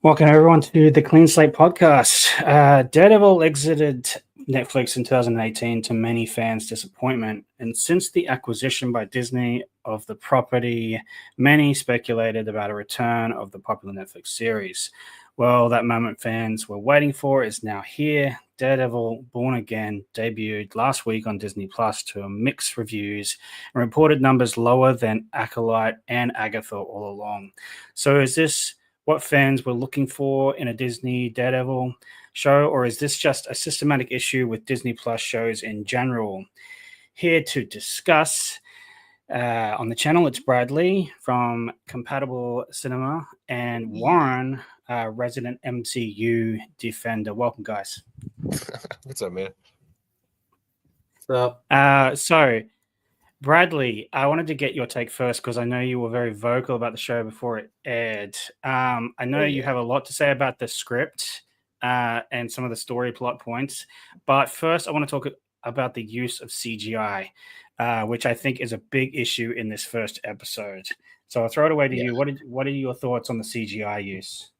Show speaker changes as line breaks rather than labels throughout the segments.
Welcome everyone to the Clean Slate podcast. Daredevil exited Netflix in 2018 to many fans' disappointment, and since the acquisition by Disney of the property, many speculated about a return of the popular Netflix series. Well, that moment fans were waiting for is now here. Daredevil Born Again debuted last week on Disney Plus to mixed reviews and reported numbers lower than Acolyte and Agatha all along. So is this what fans were looking for in a Disney Daredevil show, or is this just a systematic issue with Disney Plus shows in general? Here to discuss on the channel, it's Bradley from Compatible Cinema and Warren, resident MCU defender. Welcome, guys.
What's up, man?
So, Bradley, I wanted to get your take first because I know you were very vocal about the show before it aired. I know you have a lot to say about the script and some of the story plot points, but first I want to talk about the use of CGI, which I think is a big issue in this first episode. So I'll throw it away to you. What are your thoughts on the CGI use?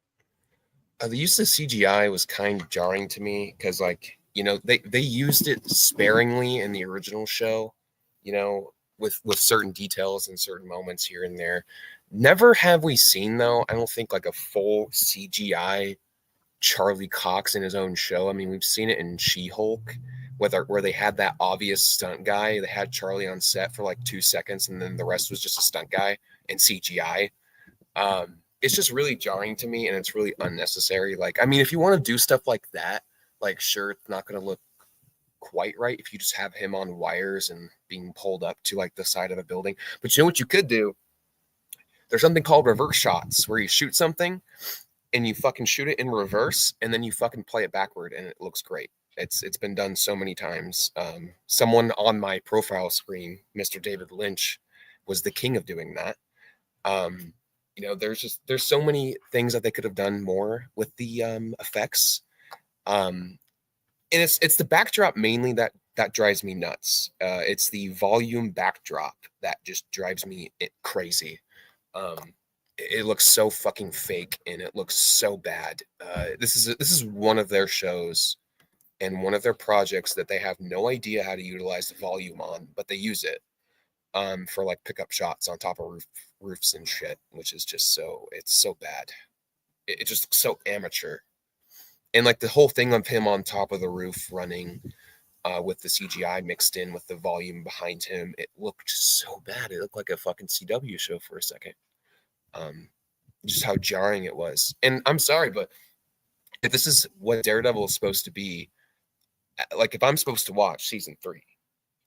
The use of CGI was kind of jarring to me because, they used it sparingly in the original show. With certain details and certain moments here and there. Never have we seen, though, I don't think, like a full CGI Charlie Cox in his own show. I mean, we've seen it in She-Hulk, where they had that obvious stunt guy. They had Charlie on set for like 2 seconds, and then the rest was just a stunt guy and CGI. It's just really jarring to me, and it's really unnecessary. Like, I mean, if you want to do stuff like that, like, sure, it's not going to look quite right if you just have him on wires and being pulled up to like the side of a building. But you know what you could do? There's something called reverse shots where you shoot something and you fucking shoot it in reverse and then you fucking play it backward and it looks great. It's been done so many times. Someone on my profile screen, Mr. David Lynch, was the king of doing that. There's so many things that they could have done more with the effects. And it's the backdrop mainly that drives me nuts. It's the volume backdrop that just drives me crazy. It looks so fucking fake and it looks so bad. This is one of their shows and one of their projects that they have no idea how to utilize the volume on, but they use it for like pickup shots on top of roofs and shit, which is just it's so bad. It just looks so amateur. And like the whole thing of him on top of the roof running with the CGI mixed in with the volume behind him, it looked just so bad. It looked like a fucking CW show for a second. Just how jarring it was. And I'm sorry, but if this is what Daredevil is supposed to be, like if I'm supposed to watch season 3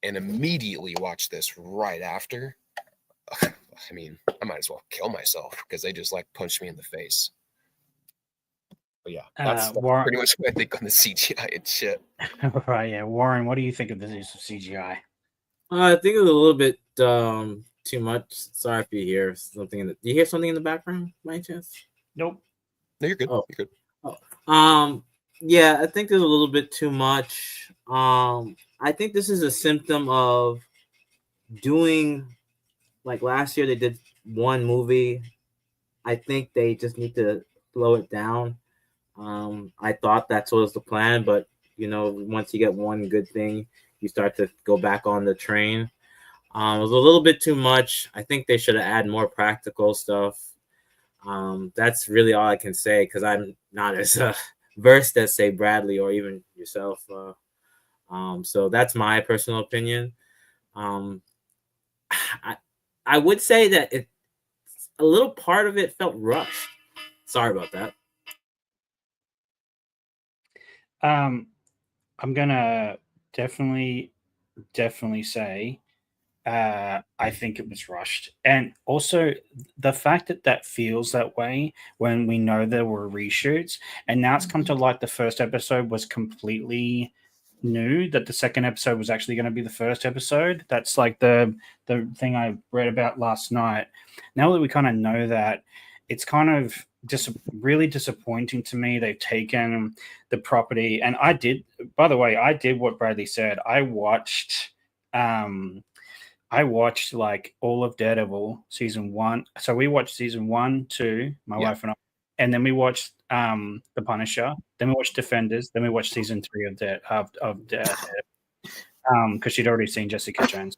and immediately watch this right after, I mean, I might as well kill myself because they just like punched me in the face. But yeah, that's pretty much what I think on the CGI and shit.
Right, yeah. Warren, what do you think of the use of CGI?
I think it was a little bit too much. Sorry if you hear something. Do you hear something in the background by any chance?
Nope.
No, you're good.
Oh.
You're good.
Oh. Yeah, I think there's a little bit too much. I think this is a symptom of doing, like last year they did one movie. I think they just need to slow it down. I thought that's what was the plan, but once you get one good thing, you start to go back on the train. It was a little bit too much. I think they should have added more practical stuff. That's really all I can say because I'm not as versed as say Bradley or even yourself. So that's my personal opinion. I would say that a little part of it felt rushed. Sorry about that.
I'm gonna definitely say I think it was rushed, and also the fact that feels that way when we know there were reshoots, and now it's come to light the first episode was completely new. That the second episode was actually going to be the first episode. That's like the thing I read about last night. Now that we kind of know that, it's kind of really disappointing to me. They've taken the property, and I did what Bradley said. I watched like all of Daredevil season 1. So we watched season 1, 2, my wife and I, and then we watched The Punisher, then we watched Defenders, then we watched season 3 of Daredevil, because she'd already seen Jessica Jones,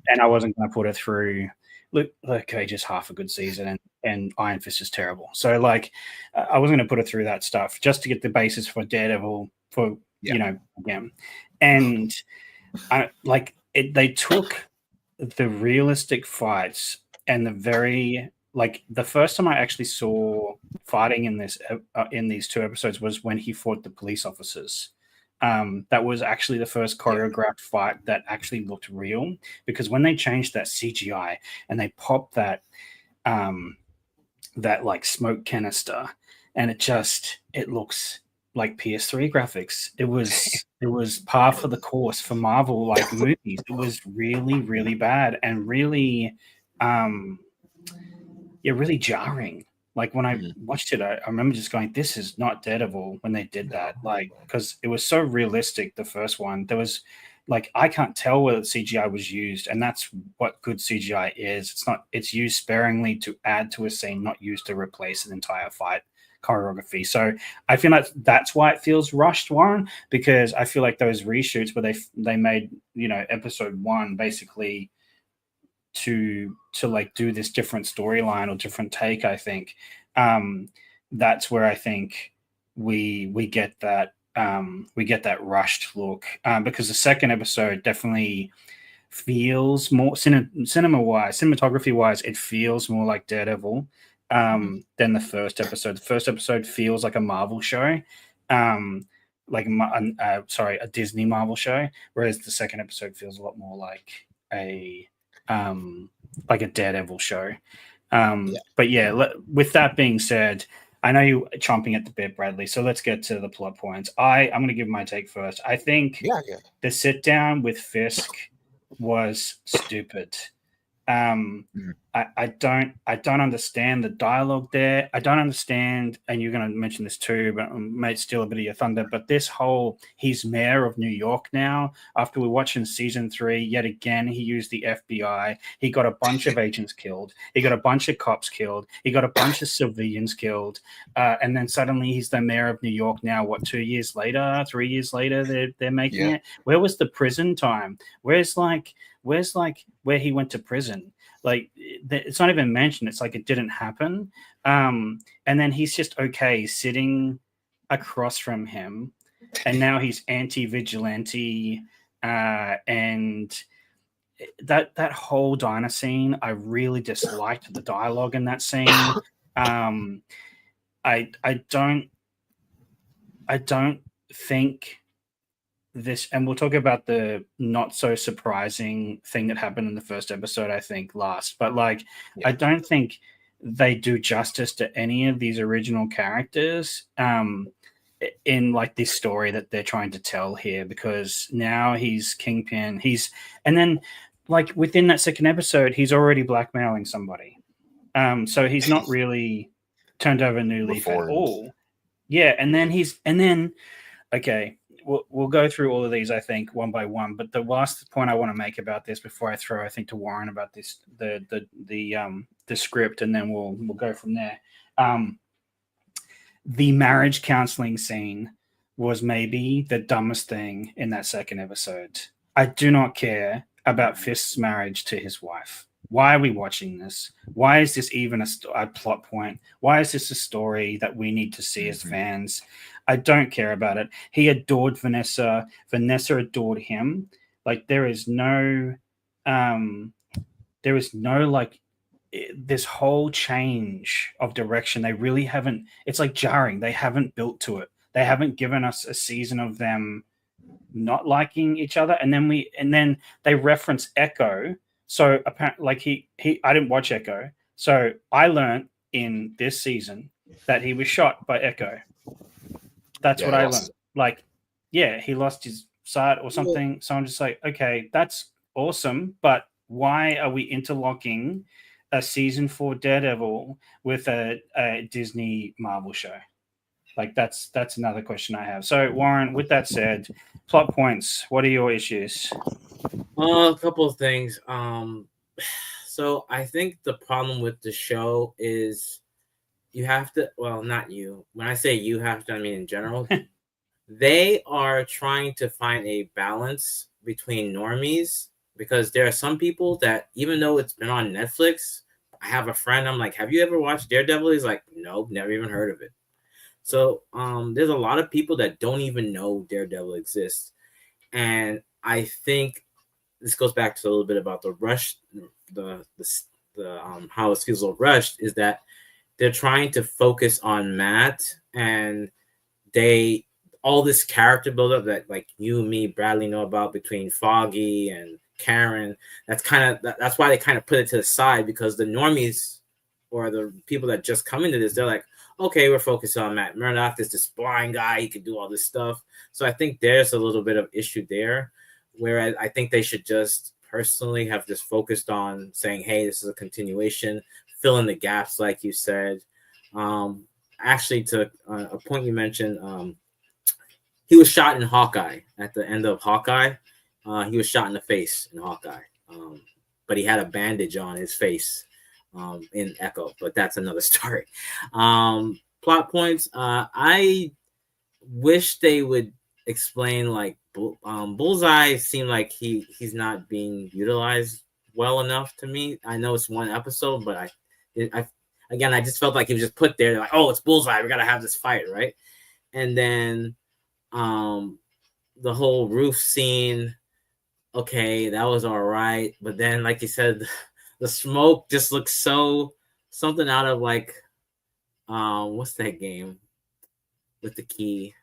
and I wasn't going to put her through. Look, okay, just half a good season, and Iron Fist is terrible. So like, I wasn't going to put her through that stuff just to get the basis for Daredevil for again, and they took the realistic fights and the very the first time I actually saw fighting in these 2 episodes was when he fought the police officers. That was actually the first choreographed fight that actually looked real, because when they changed that CGI and they popped that like smoke canister, and it looks like PS3 graphics. It was par for the course for Marvel like movies. It was really, really bad and really really jarring. Like when I watched it, I remember just going, "This is not Daredevil." When they did that, because it was so realistic. The first one, there was I can't tell whether CGI was used, and that's what good CGI is. It's not. It's used sparingly to add to a scene, not used to replace an entire fight choreography. So I feel like that's why it feels rushed, Warren, because I feel like those reshoots where they made episode 1 basically to do this different storyline or different take. I think that's where I think we get that rushed look, because the second episode definitely feels more cinematography wise, it feels more like Daredevil than the first episode. The first episode feels like a Marvel show, a Disney Marvel show, whereas the second episode feels a lot more like a Daredevil show. But with that being said, I know you're chomping at the bit, Bradley, so let's get to the plot points. I'm going to give my take first. I think the sit down with Fisk was stupid. I don't understand the dialogue there. I don't understand, and you're going to mention this too, but might steal a bit of your thunder. But this whole, he's mayor of New York now. After we watch in season 3, yet again he used the FBI. He got a bunch of agents killed. He got a bunch of cops killed. He got a bunch of civilians killed. And then suddenly he's the mayor of New York now. What, 2 years later, 3 years later, they're making it. Where was the prison time? Where's where he went to prison? It's not even mentioned. It's like it didn't happen. And then he's just okay sitting across from him, and now he's anti-vigilante. And that whole diner scene, I really disliked the dialogue in that scene. I don't think this, and we'll talk about the not so surprising thing that happened in the first episode, I think, last, but I don't think they do justice to any of these original characters in this story that they're trying to tell here, because now he's Kingpin, and then within that second episode he's already blackmailing somebody, so he's not really turned over a new leaf at all. And then okay, we'll go through all of these, I think, one by one. But the last point I want to make about this before I throw, I think, to Warren about this, the script, and then we'll go from there. The marriage counseling scene was maybe the dumbest thing in that second episode. I do not care about Fisk's marriage to his wife. Why are we watching this? Why is this even a plot point? Why is this a story that we need to see as fans? I don't care about it. He adored Vanessa. Vanessa adored him. There is no this whole change of direction. They really haven't. It's jarring. They haven't built to it. They haven't given us a season of them not liking each other, and then they reference Echo. So apparently, I didn't watch Echo, so I learned in this season that he was shot by Echo. That's what I learned. He lost his sight or something. So I'm just okay, that's awesome, but why are we interlocking a season 4 Daredevil with a Disney Marvel show? That's another question I have. So Warren, with that said, plot points, what are your issues?
A couple of things. So I think the problem with the show is you have to, well, not you. When I say you have to, I mean in general, they are trying to find a balance between normies, because there are some people that, even though it's been on Netflix, I have a friend, I'm like, have you ever watched Daredevil? He's like, nope, never even heard of it. So there's a lot of people that don't even know Daredevil exists. And I think this goes back to a little bit about the rush, the how it feels a little rushed, is that they're trying to focus on Matt, and they all this character buildup that like you, me, Bradley know about between Foggy and Karen. That's why they kind of put it to the side, because the normies or the people that just come into this, they're like, okay, we're focused on Matt Murdock. Is this blind guy? He can do all this stuff. So I think there's a little bit of issue there, where I think they should just personally have just focused on saying, hey, this is a continuation, fill in the gaps, like you said. Actually, to a point you mentioned, he was shot in Hawkeye at the end of Hawkeye. He was shot in the face in Hawkeye, but he had a bandage on his face in Echo. But that's another story. Plot points. I wish they would explain, like, Bullseye seemed like he's not being utilized well enough to me. I know it's one episode, but I just felt like he was just put there. Like, oh, it's Bullseye, we gotta have this fight, right? And then the whole roof scene, okay, that was all right, but then, like you said, the smoke just looks so something out of like what's that game with the key?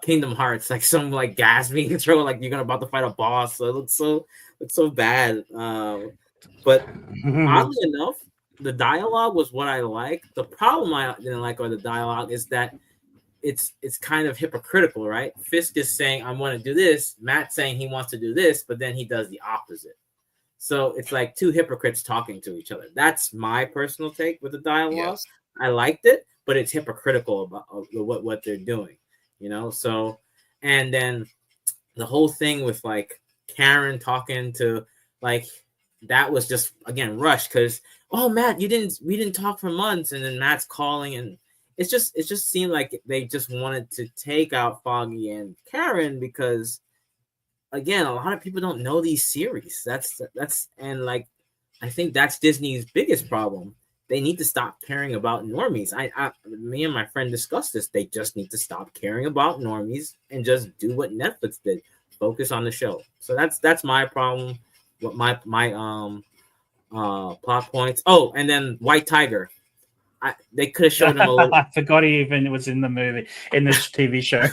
Kingdom Hearts, like some like gas being controlled, like you're about to fight a boss. So it looks so bad. But oddly enough, the dialogue was what I like. The problem I didn't like with the dialogue is that it's kind of hypocritical, right? Fisk is saying, I want to do this. Matt saying he wants to do this, but then he does the opposite. So it's like two hypocrites talking to each other. That's my personal take with the dialogue.
Yes.
I liked it, but it's hypocritical about what they're doing, you know? So, and then the whole thing with like Karen talking to, like, that was just, again, rushed, because, oh, Matt, we didn't talk for months, and then Matt's calling, and it just seemed like they just wanted to take out Foggy and Karen, because, again, a lot of people don't know these series. That's and like, I think that's Disney's biggest problem. They need to stop caring about normies. Me and my friend discussed this. They just need to stop caring about normies and just do what Netflix did. Focus on the show. So that's my problem. What my plot points. Oh, and then White Tiger. They could have showed him a little.
I forgot he even was in the movie, in this TV show.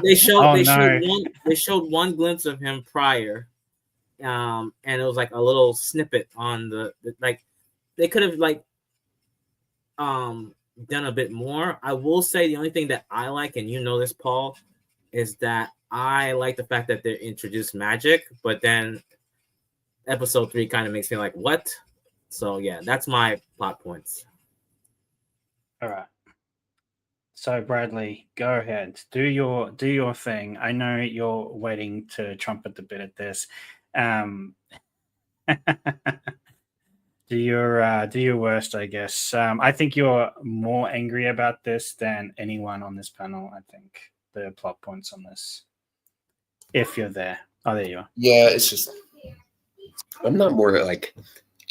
They showed one glimpse of him prior, and it was like a little snippet on the like. They could have like done a bit more. I will say the only thing that I like, and you know this, Paul, is that I like the fact that they introduced magic, but then episode 3 kind of makes me like, what? So yeah, that's my plot points.
All right. So Bradley, go ahead. Do your thing. I know you're waiting to trumpet the bit at this. Do your worst, I guess. I think you're more angry about this than anyone on this panel. I think the plot points on this. If you're there. Oh, there you are.
Yeah, it's just, I'm not more like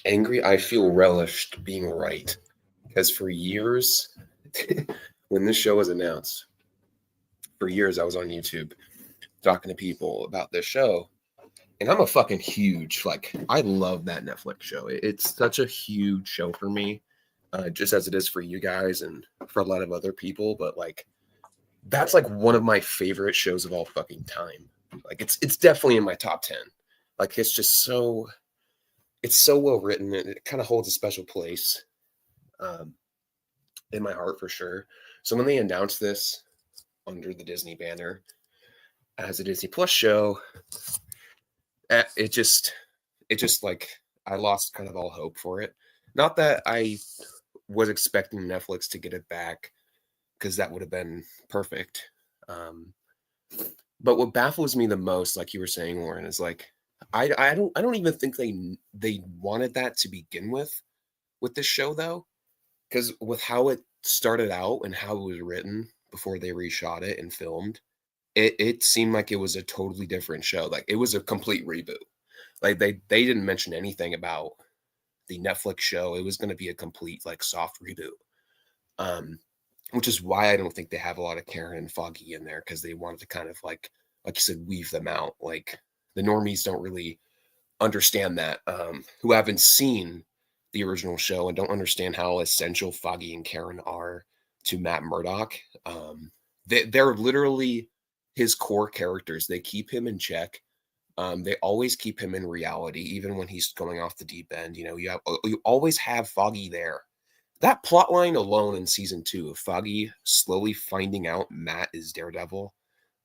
angry. I feel relished being right. Because for years, when this show was announced, for years I was on YouTube talking to people about this show. And I'm a fucking huge, like, I love that Netflix show. It's such a huge show for me, just as it is for you guys and for a lot of other people. But, like, that's, like, one of my favorite shows of all fucking time. Like, it's definitely in my top 10. Like, it's just so, it's so well written. It kind of holds a special place in my heart for sure. So when they announced this under the Disney banner as a Disney Plus show, it just like, I lost kind of all hope for it. Not that I was expecting Netflix to get it back, because that would have been perfect. But what baffles me the most, like you were saying, Lauren, is like, I don't even think they wanted that to begin with this show, though. because with how it started out and how it was written before they reshot it and filmed, it seemed like it was a totally different show. Like it was a complete reboot. Like they didn't mention anything about the Netflix show. It was going to be a complete like soft reboot. Which is why I don't think they have a lot of Karen and Foggy in there, because they wanted to kind of like you said, weave them out. Like the normies don't really understand that, who haven't seen the original show and don't understand how essential Foggy and Karen are to Matt Murdock. They're literally his core characters. They keep him in check. They always keep him in reality, even when he's going off the deep end. You know, you always have Foggy there. That plot line alone in season 2 of Foggy slowly finding out Matt is Daredevil,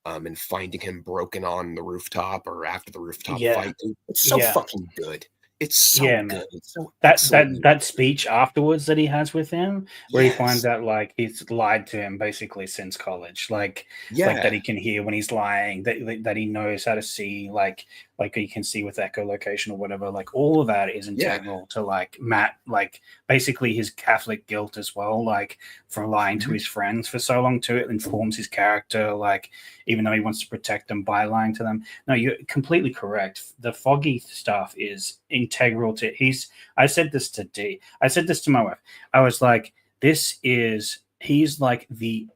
and finding him broken on the rooftop or after the rooftop fight. It's so fucking good. It's so good.
Man.
It's so
that speech afterwards that he has with him, where he finds
Yes.
out like he's lied to him basically since college, like
Yeah.
that he can hear when he's lying, that he knows how to see, like he can see with echolocation or whatever. Like all of that is integral to like Matt, like basically his Catholic guilt as well, like for lying to his friends for so long too. It informs his character, like even though he wants to protect them by lying to them. No, you're completely correct. The Foggy stuff is integral to I said this to D. I said this to my wife. I was like, he's like the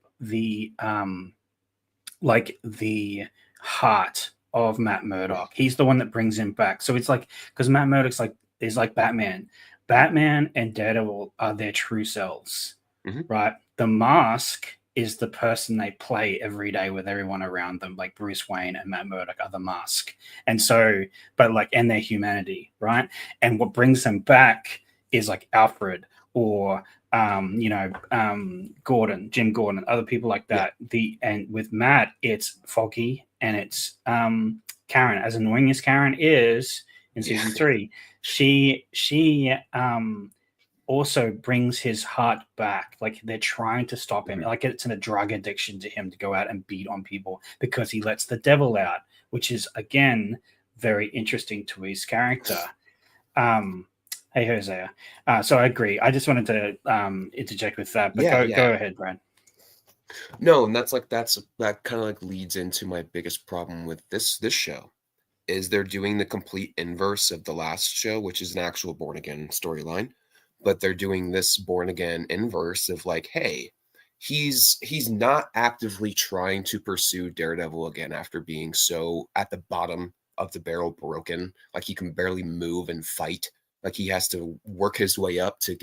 heart of Matt Murdock. He's the one that brings him back. So it's like, because Matt Murdock's is like Batman. Batman and Daredevil are their true selves, right? The Mask is the person they play every day with everyone around them, like Bruce Wayne and Matt Murdock are the Mask. And so, and their humanity, right? And what brings them back is like Alfred or Gordon, Jim Gordon, other people like that. And with Matt, it's Foggy and it's Karen. As annoying as Karen is in season 3, she also brings his heart back. Like they're trying to stop him. Like it's in a drug addiction to him to go out and beat on people because he lets the devil out, which is again very interesting to his character. Hey, Hosea. So I agree. I just wanted to interject with that, but go ahead, Brad.
No, and that kind of like leads into my biggest problem with this show, is they're doing the complete inverse of the last show, which is an actual Born Again storyline, but they're doing this Born Again inverse of like, hey, he's not actively trying to pursue Daredevil again after being so at the bottom of the barrel, broken, like he can barely move and fight. Like he has to work his way up to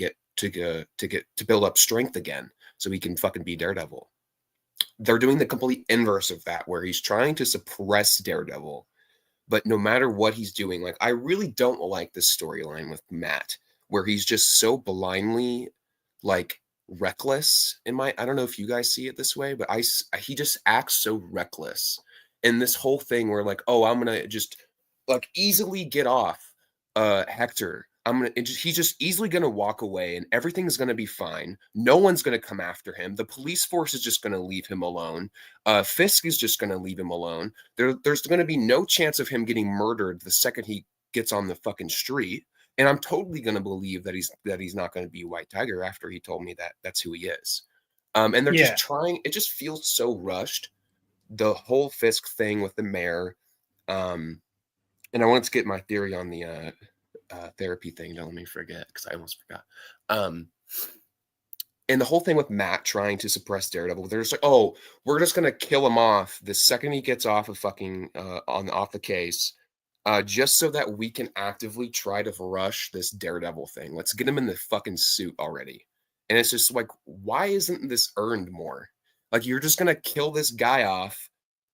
build up strength again so he can fucking be Daredevil. They're doing the complete inverse of that, where he's trying to suppress Daredevil, but no matter what he's doing, like I really don't like this storyline with Matt, where he's just so blindly like reckless. I don't know if you guys see it this way, but he just acts so reckless. And this whole thing where like, oh, I'm gonna just like easily get off Hector. He's just easily gonna walk away and everything's gonna be fine. No one's gonna come after him. The police force is just gonna leave him alone. Fisk is just gonna leave him alone. There's gonna be no chance of him getting murdered the second he gets on the fucking street. And I'm totally gonna believe that he's not gonna be White Tiger after he told me that that's who he is. And they're just trying. It just feels so rushed. The whole Fisk thing with the mayor. And I wanted to get my theory on the therapy thing. Don't let me forget, because I almost forgot. And the whole thing with Matt trying to suppress Daredevil, they're just like, oh, we're just gonna kill him off the second he gets off of fucking off the case, just so that we can actively try to rush this Daredevil thing. Let's get him in the fucking suit already. And it's just like, why isn't this earned more? Like you're just gonna kill this guy off,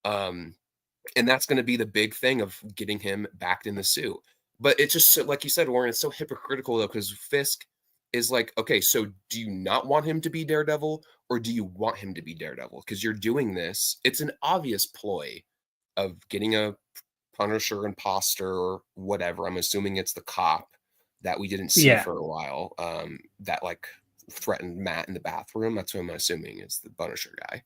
and that's going to be the big thing of getting him back in the suit. But it's just so, like you said, Warren, it's so hypocritical though, because Fisk is like, okay, so do you not want him to be Daredevil, or do you want him to be Daredevil? Because you're doing this. It's an obvious ploy of getting a Punisher imposter or whatever. I'm assuming it's the cop that we didn't see for a while, that like threatened Matt in the bathroom. That's what I'm assuming is the Punisher guy.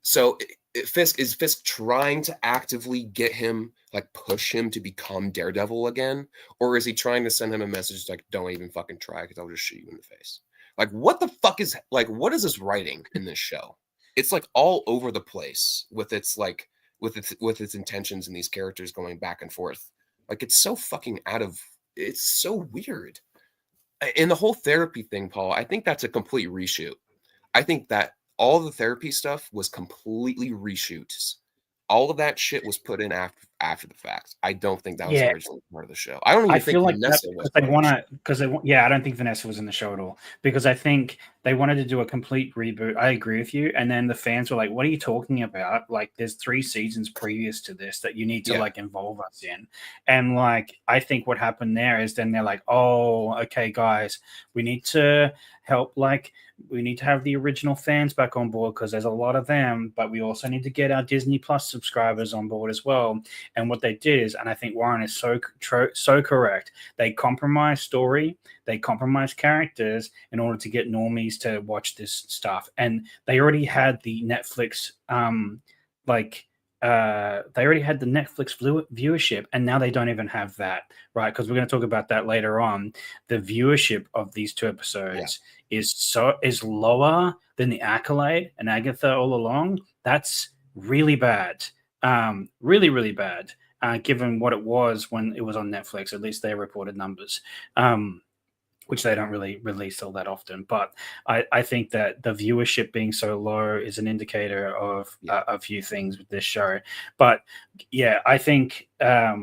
So Fisk trying to actively get him, like push him to become Daredevil again? Or is he trying to send him a message like, don't even fucking try because I'll just shoot you in the face? Like, what the fuck is like? What is this writing in this show? It's like all over the place with its like with its intentions and these characters going back and forth. Like, it's so fucking out of. It's so weird. And the whole therapy thing, Paul, I think that's a complete reshoot. I think that all the therapy stuff was completely reshoots. All of that shit was put in after the fact. I don't think that was
Yeah.
originally part of the show. I don't even
I
think
feel like
Vanessa
that
was
because they
part of the
want
show.
to, yeah, I don't think Vanessa was in the show at all because I think they wanted to do a complete reboot. I agree with you. And then the fans were like, what are you talking about? Like, there's 3 seasons previous to this that you need to
Yeah.
like involve us in. And like, I think what happened there is then they're like, oh, okay, guys, we need to help, like, we need to have the original fans back on board because there's a lot of them, but we also need to get our Disney Plus subscribers on board as well. And what they did is, and I think Warren is so correct, they compromise story, they compromise characters in order to get normies to watch this stuff. And they already had the Netflix they already had the Netflix viewership, and now they don't even have that, right? Because we're going to talk about that later on. The viewership of these 2 episodes is lower than the Accolade and Agatha all along. That's really bad, really, really bad. Given what it was when it was on Netflix, at least they reported numbers, which they don't really release all that often. But I think that the viewership being so low is an indicator of a few things with this show. But yeah, I think that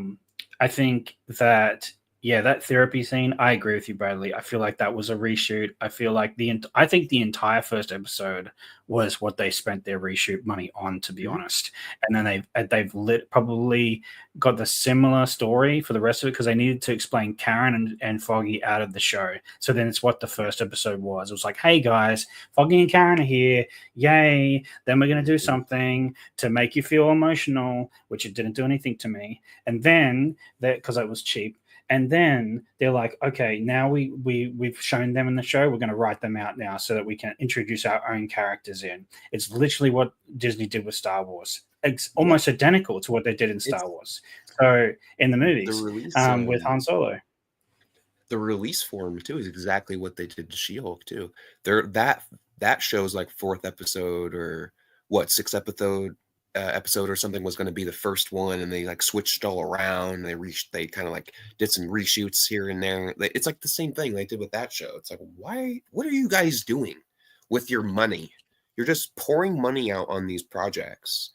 that therapy scene, I agree with you, Bradley. I feel like that was a reshoot. I feel like I think the entire first episode was what they spent their reshoot money on, to be honest. And then they've probably got the similar story for the rest of it because they needed to explain Karen and Foggy out of the show. So then it's what the first episode was. It was like, hey guys, Foggy and Karen are here. Yay. Then we're going to do something to make you feel emotional, which it didn't do anything to me. And then, because it was cheap, and then they're like, okay, now we've shown them in the show. We're going to write them out now so that we can introduce our own characters in. It's literally what Disney did with Star Wars. It's almost identical to what they did in Star Wars. So in the movies, with Han Solo.
The release form too is exactly what they did to She-Hulk too. That show's like 4th episode or what 6th episode or something was going to be the first one, and they like switched all around. They kind of like did some reshoots here and there. It's like the same thing they did with that show. It's like, why? What are you guys doing with your money? You're just pouring money out on these projects,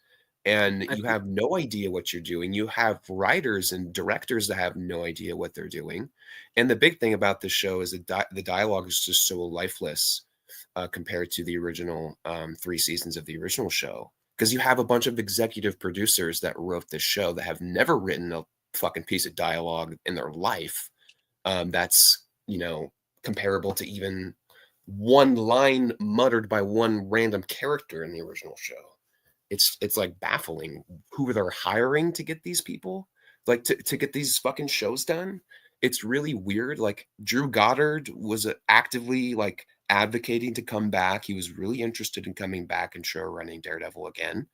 and you have no idea what you're doing. You have writers and directors that have no idea what they're doing. And the big thing about this show is that the dialogue is just so lifeless compared to the original 3 seasons of the original show. Because you have a bunch of executive producers that wrote this show that have never written a fucking piece of dialogue in their life that's, comparable to even one line muttered by one random character in the original show. It's like baffling who they're hiring to get these people, like to get these fucking shows done. It's really weird. Like Drew Goddard was actively like advocating to come back. He was really interested in coming back and show running Daredevil again.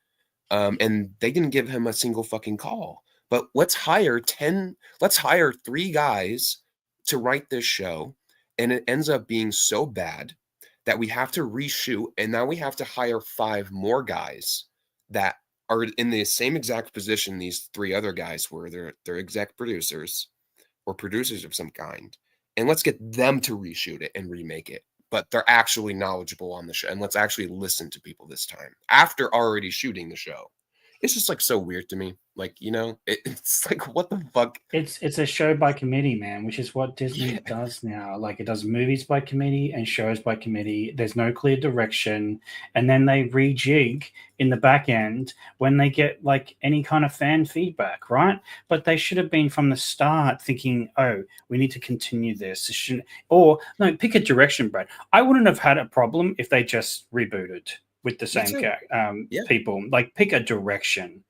And they didn't give him a single fucking call. But let's hire 3 guys to write this show. And it ends up being so bad that we have to reshoot. And now we have to hire 5 more guys that are in the same exact position these 3 other guys were. They're exec producers or producers of some kind. And let's get them to reshoot it and remake it. But they're actually knowledgeable on the show. And let's actually listen to people this time after already shooting the show. It's just like so weird to me. Like, it's like, what the fuck?
It's a show by committee, man, which is what Disney does now. Like, it does movies by committee and shows by committee. There's no clear direction. And then they rejig in the back end when they get like any kind of fan feedback, right? But they should have been from the start thinking, oh, we need to continue this. Or no, pick a direction, Brad. I wouldn't have had a problem if they just rebooted with the same people. Like, pick a direction.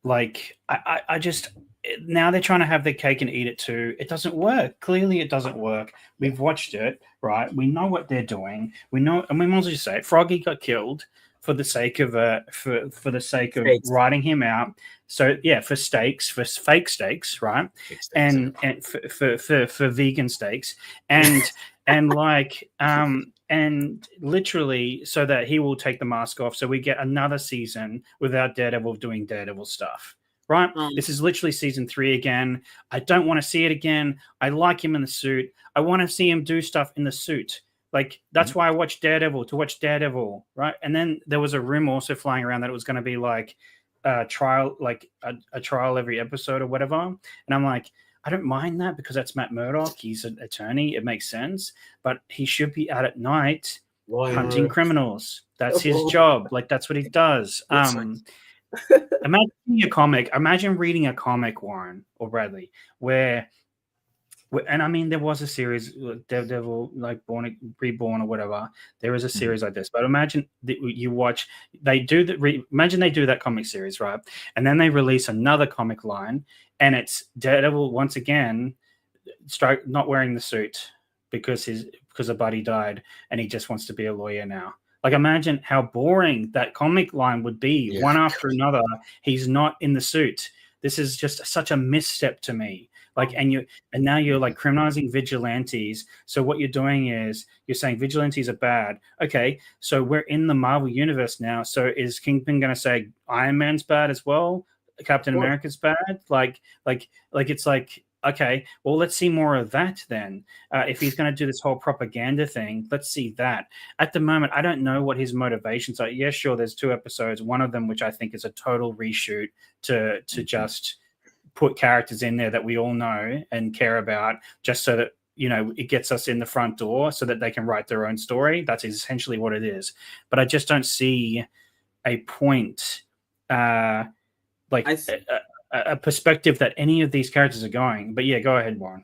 Like, I just, now they're trying to have their cake and eat it too. It doesn't work. Clearly it doesn't work. We've watched it, right? We know what they're doing. We know, and we might as well just say it. Froggy got killed for the sake of for the sake of writing him out. So yeah, for stakes, for fake stakes, right? And for vegan steaks. And and like and literally so that he will take the mask off, so we get another season without Daredevil doing Daredevil stuff. Right? This is literally season 3 again. I don't want to see it again. I like him in the suit. I want to see him do stuff in the suit. Like that's why I watched Daredevil, to watch Daredevil, right? And then there was a rumor also flying around that it was going to be like a trial, like a trial every episode or whatever. And I'm like, I don't mind that because that's Matt Murdock. He's an attorney. It makes sense. But he should be out at night hunting criminals. That's his job. Like that's what he does. Imagine reading a comic. Imagine reading a comic, Warren or Bradley, where and I mean, there was a series, Daredevil, like Reborn or whatever. There is a series like this, but imagine that you watch. They do that. Imagine they do that comic series, right? And then they release another comic line, and it's Daredevil once again, not wearing the suit because a buddy died, and he just wants to be a lawyer now. Like, imagine how boring that comic line would be. One after another, he's not in the suit. This is just such a misstep to me. Like, and now you're like criminalizing vigilantes. So what you're doing is you're saying vigilantes are bad. Okay, so we're in the Marvel universe now. So is Kingpin going to say Iron Man's bad as well? Captain America's bad? Like it's like, okay, well, let's see more of that then. If he's going to do this whole propaganda thing, let's see that. At the moment, I don't know what his motivations are. Yeah, sure, there's 2 episodes. One of them, which I think is a total reshoot to just put characters in there that we all know and care about, just so that, you know, it gets us in the front door so that they can write their own story. That's essentially what it is. But I just don't see a point, a perspective that any of these characters are going. But yeah, go ahead, Warren.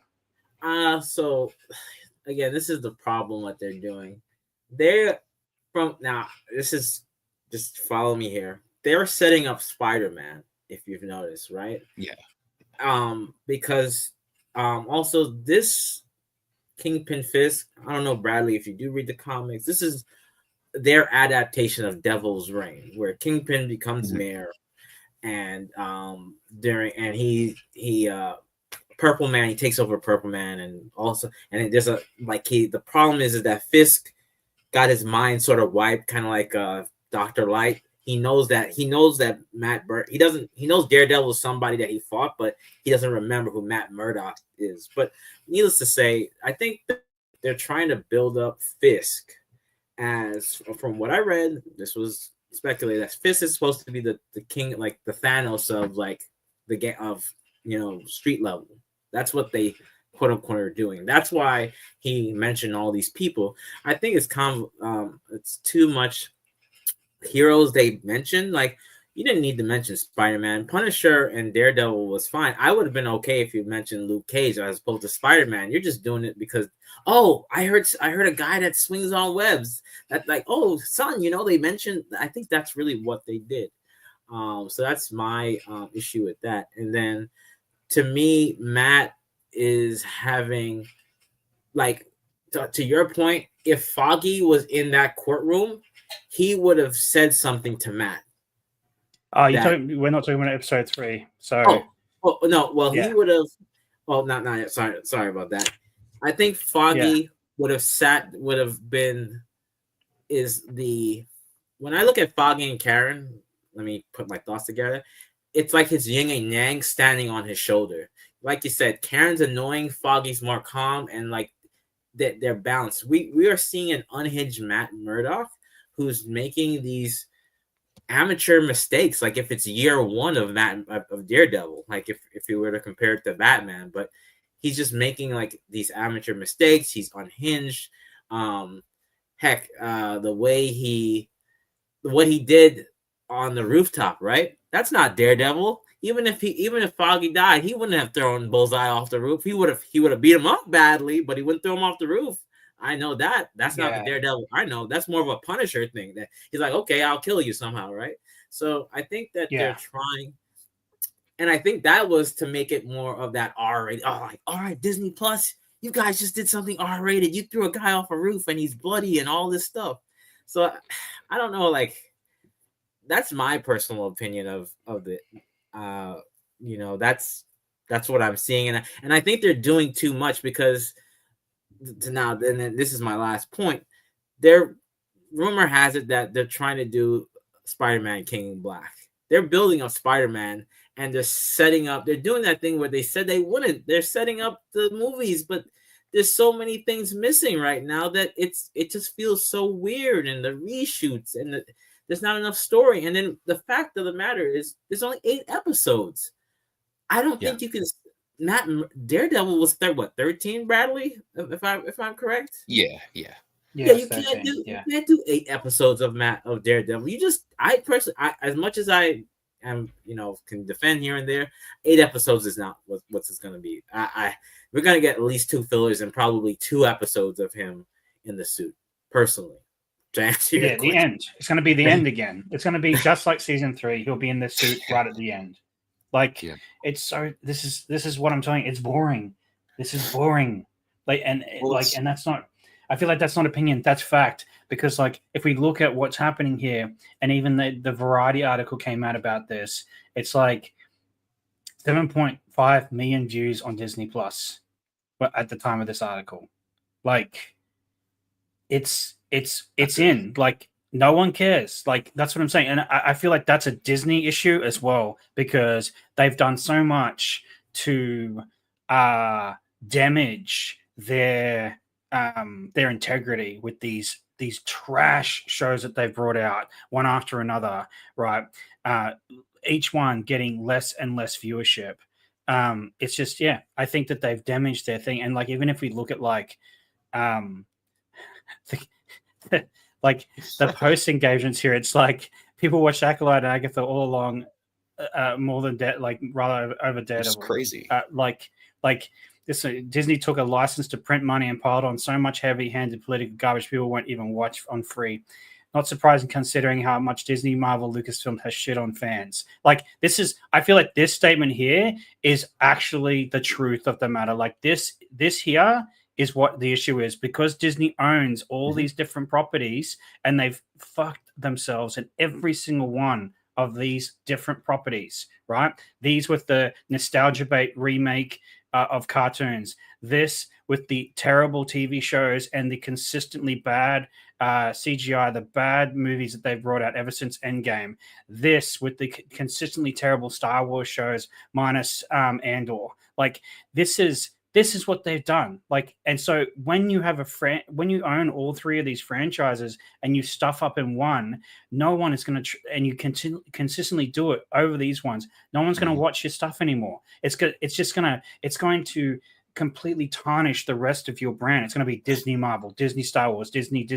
So again, this is the problem what they're doing. This is, just follow me here. They're setting up Spider-Man, if you've noticed, right?
Yeah.
Because also this Kingpin Fisk, I don't know, Bradley, if you do read the comics, this is their adaptation of Devil's Reign, where Kingpin becomes mayor, and he Purple Man, he takes over Purple Man, and there's the problem is that Fisk got his mind sort of wiped, kind of like Dr. Light. He knows that Matt he knows Daredevil is somebody that he fought, but he doesn't remember who Matt Murdock is. But needless to say, I think they're trying to build up Fisk as, from what I read, this was speculated, that Fisk is supposed to be the king, like the Thanos of like the game of, you know, street level. That's what they quote unquote are doing. That's why he mentioned all these people. I think it's too much heroes they mentioned. Like, you didn't need to mention Spider-Man. Punisher and Daredevil was fine. I would have been okay if you mentioned Luke Cage as opposed to Spider-Man. You're just doing it because, I heard a guy that swings on webs. That, like, son, you know, they mentioned. I think that's really what they did. So that's my issue with that. And then, to me, Matt is having, like, to your point, if Foggy was in that courtroom, he would have said something to Matt.
We're not talking about episode 3. So
he would have. Well, not yet. Sorry about that. I think Foggy would have been. When I look at Foggy and Karen, let me put my thoughts together. It's like his yin and yang standing on his shoulder. Like you said, Karen's annoying, Foggy's more calm, and like they're balanced. We are seeing an unhinged Matt Murdock who's making these amateur mistakes. Like, if it's year 1 of Daredevil, like if you were to compare it to Batman, but he's just making like these amateur mistakes. He's unhinged. What he did on the rooftop, right? That's not Daredevil. Even if Foggy died, he wouldn't have thrown Bullseye off the roof. He would have beat him up badly, but he wouldn't throw him off the roof. I know that. That's not the Daredevil. I know that's more of a Punisher thing. That he's like, okay, I'll kill you somehow, right? So I think that they're trying, and I think that was to make it more of that R-rated. Oh, like, all right, Disney Plus, you guys just did something R-rated. You threw a guy off a roof and he's bloody and all this stuff. So I don't know, like, that's my personal opinion of it. You know, that's what I'm seeing, and I think they're doing too much, because now, then this is my last point. There, rumor has it that they're trying to do Spider-Man King Black. They're building up Spider-Man, and they're setting up. They're doing that thing where they said they wouldn't. They're setting up the movies, but there's so many things missing right now that it just feels so weird, and the reshoots, and there's not enough story. And then the fact of the matter is, there's only 8 episodes. I don't think you can. Not Daredevil was 13, Bradley, if I'm correct.
Yeah.
You can't do 8 episodes of Daredevil. I personally, as much as I am, can defend here and there, 8 episodes is not what's it's going to be. We're going to get at least 2 fillers and probably 2 episodes of him in the suit. Personally,
the end. It's going to be the end again. It's going to be just like season 3. He'll be in the suit right at the end. It's so. This is what I'm telling you. It's boring. This is boring. And that's not. I feel like that's not opinion. That's fact. Because if we look at what's happening here, and even the Variety article came out about this, it's 7.5 million views on Disney Plus at the time of this article. It's in. No one cares. That's what I'm saying. And I feel like that's a Disney issue as well, because they've done so much to damage their integrity with these trash shows that they've brought out one after another, right? Each one getting less and less viewership. It's just, I think that they've damaged their thing. And even if we look at the post engagements here, it's people watch Acolyte and Agatha all along more than rather over Daredevil.
It's crazy.
Disney took a license to print money and piled on so much heavy-handed political garbage people won't even watch on free. Not surprising considering how much Disney, Marvel, Lucasfilm has shit on fans. I feel like this statement here is actually the truth of the matter. This here is what the issue is, because Disney owns all these different properties and they've fucked themselves in every single one of these different properties, right? These with the nostalgia bait remake of cartoons, this with the terrible TV shows and the consistently bad CGI, the bad movies that they've brought out ever since Endgame, this with the consistently terrible Star Wars shows minus Andor. This is what they've done. And so when you have when you own all 3 of these franchises and you stuff up in one, no one is going to, and you consistently do it over these ones, no one's going to watch your stuff anymore. It's going to completely tarnish the rest of your brand. It's going to be Disney Marvel, Disney Star Wars, Disney.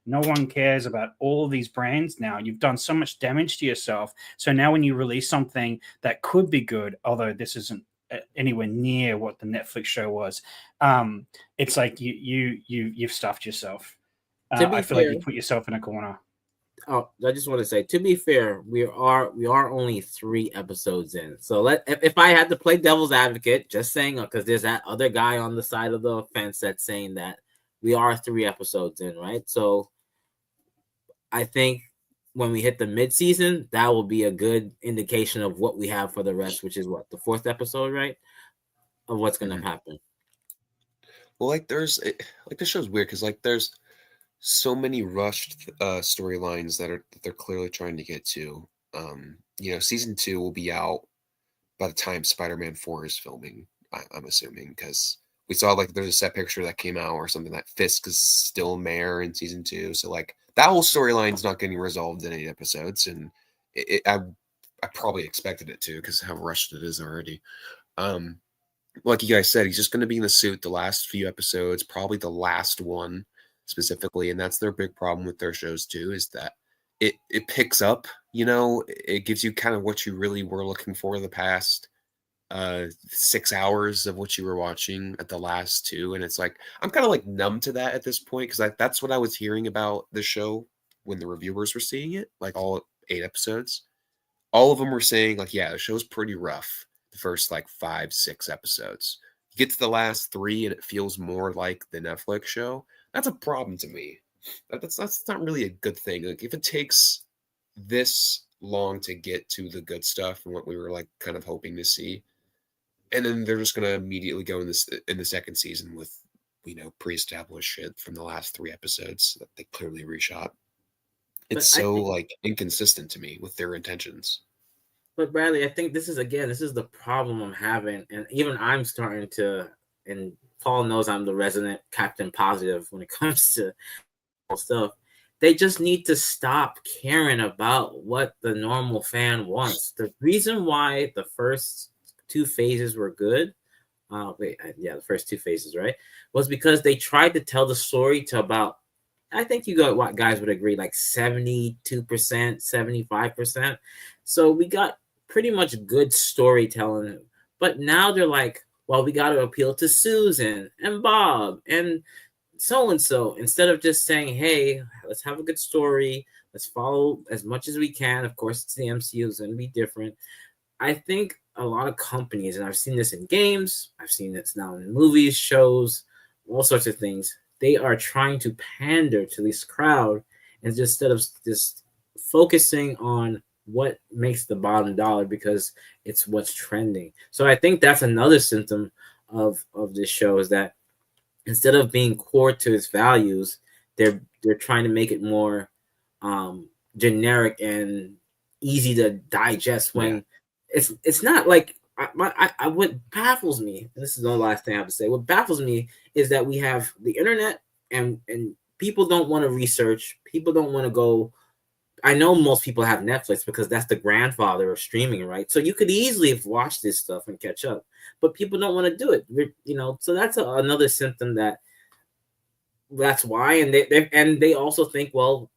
No one cares about all these brands now. You've done so much damage to yourself. So now when you release something that could be good, although this isn't anywhere near what the Netflix show was, it's you've stuffed yourself. I feel like you put yourself in a corner.
Oh, I just want to say, to be fair, we are only 3 episodes in. So if I had to play devil's advocate, just saying, because there's that other guy on the side of the fence that's saying that we are 3 episodes in, right? So I think when we hit the mid-season, that will be a good indication of what we have for the rest, which is the 4th episode, right? Of what's going to happen.
Well, there's this show's weird because there's so many rushed storylines that they're clearly trying to get to. Season 2 will be out by the time Spider-Man 4 is filming, I'm assuming, because we saw there's a set picture that came out or something that Fisk is still mayor in season 2. So that whole storyline's not getting resolved in 8 episodes, and I probably expected it to because how rushed it is already. Like you guys said, he's just going to be in the suit the last few episodes, probably the last one specifically, and that's their big problem with their shows too, is that it picks up. It gives you kind of what you really were looking for the past 6 hours of what you were watching at the last 2, and it's I'm kind of numb to that at this point, because that's what I was hearing about the show when the reviewers were seeing it, all 8 episodes. All of them were saying the show's pretty rough the first 5-6 episodes. You get to the last 3 and it feels more like the Netflix show. That's a problem to me. That's not really a good thing. If it takes this long to get to the good stuff and what we were kind of hoping to see, and then they're just going to immediately go in the second season with pre-established shit from the last 3 episodes that they clearly reshot. It's
But I
so
think,
like inconsistent to me with their intentions.
but Bradley, I think this is the problem I'm having, and even I'm starting to. And Paul knows I'm the resident Captain Positive when it comes to stuff. They just need to stop caring about what the normal fan wants. The reason why the first 2 phases were good, the first 2 phases, right, was because they tried to tell the story to about, I think you got what guys would agree, like 72%, 75%. So we got pretty much good storytelling. But now they're like, well, we got to appeal to Susan and Bob and so instead of just saying, hey, let's have a good story, let's follow as much as we can. Of course, it's the MCU, it's going to be different. I think a lot of companies, and I've seen this in games, I've seen this now in movies, shows, all sorts of things, they are trying to pander to this crowd, and just instead of just focusing on what makes the bottom dollar because it's what's trending. So I think that's another symptom of this show, is that instead of being core to its values, they're trying to make it more generic and easy to digest. When it's not like what baffles me, and this is the last thing I have to say. What baffles me is that we have the internet, and people don't want to research. People don't want to go. I know most people have Netflix because that's the grandfather of streaming, right? So you could easily have watched this stuff and catch up, but people don't want to do it, So that's another symptom that's why, and they also think, well,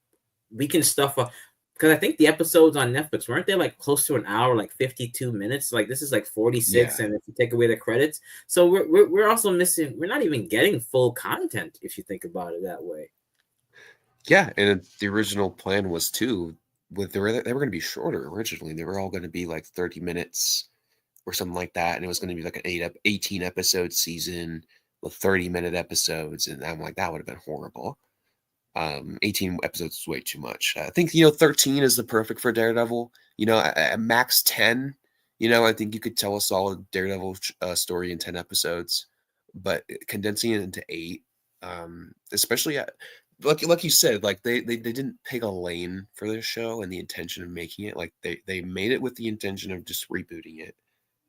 we can stuff up, because I think the episodes on Netflix, weren't they like close to an hour, like 52 minutes? Like this is like 46, and if you take away the credits, so we're also missing. We're not even getting full content if you think about it that way.
Yeah, and the original plan was too. They were going to be shorter originally. They were all going to be like 30 minutes or something like that, and it was going to be like an 18 episode season with 30-minute episodes, and I'm like, that would have been horrible. 18 episodes is way too much. I think 13 is the perfect for Daredevil. At max 10. I think you could tell a solid Daredevil story in 10 episodes, but condensing it into 8, especially at like you said, like they didn't pick a lane for this show and the intention of making it. Like they made it with the intention of just rebooting it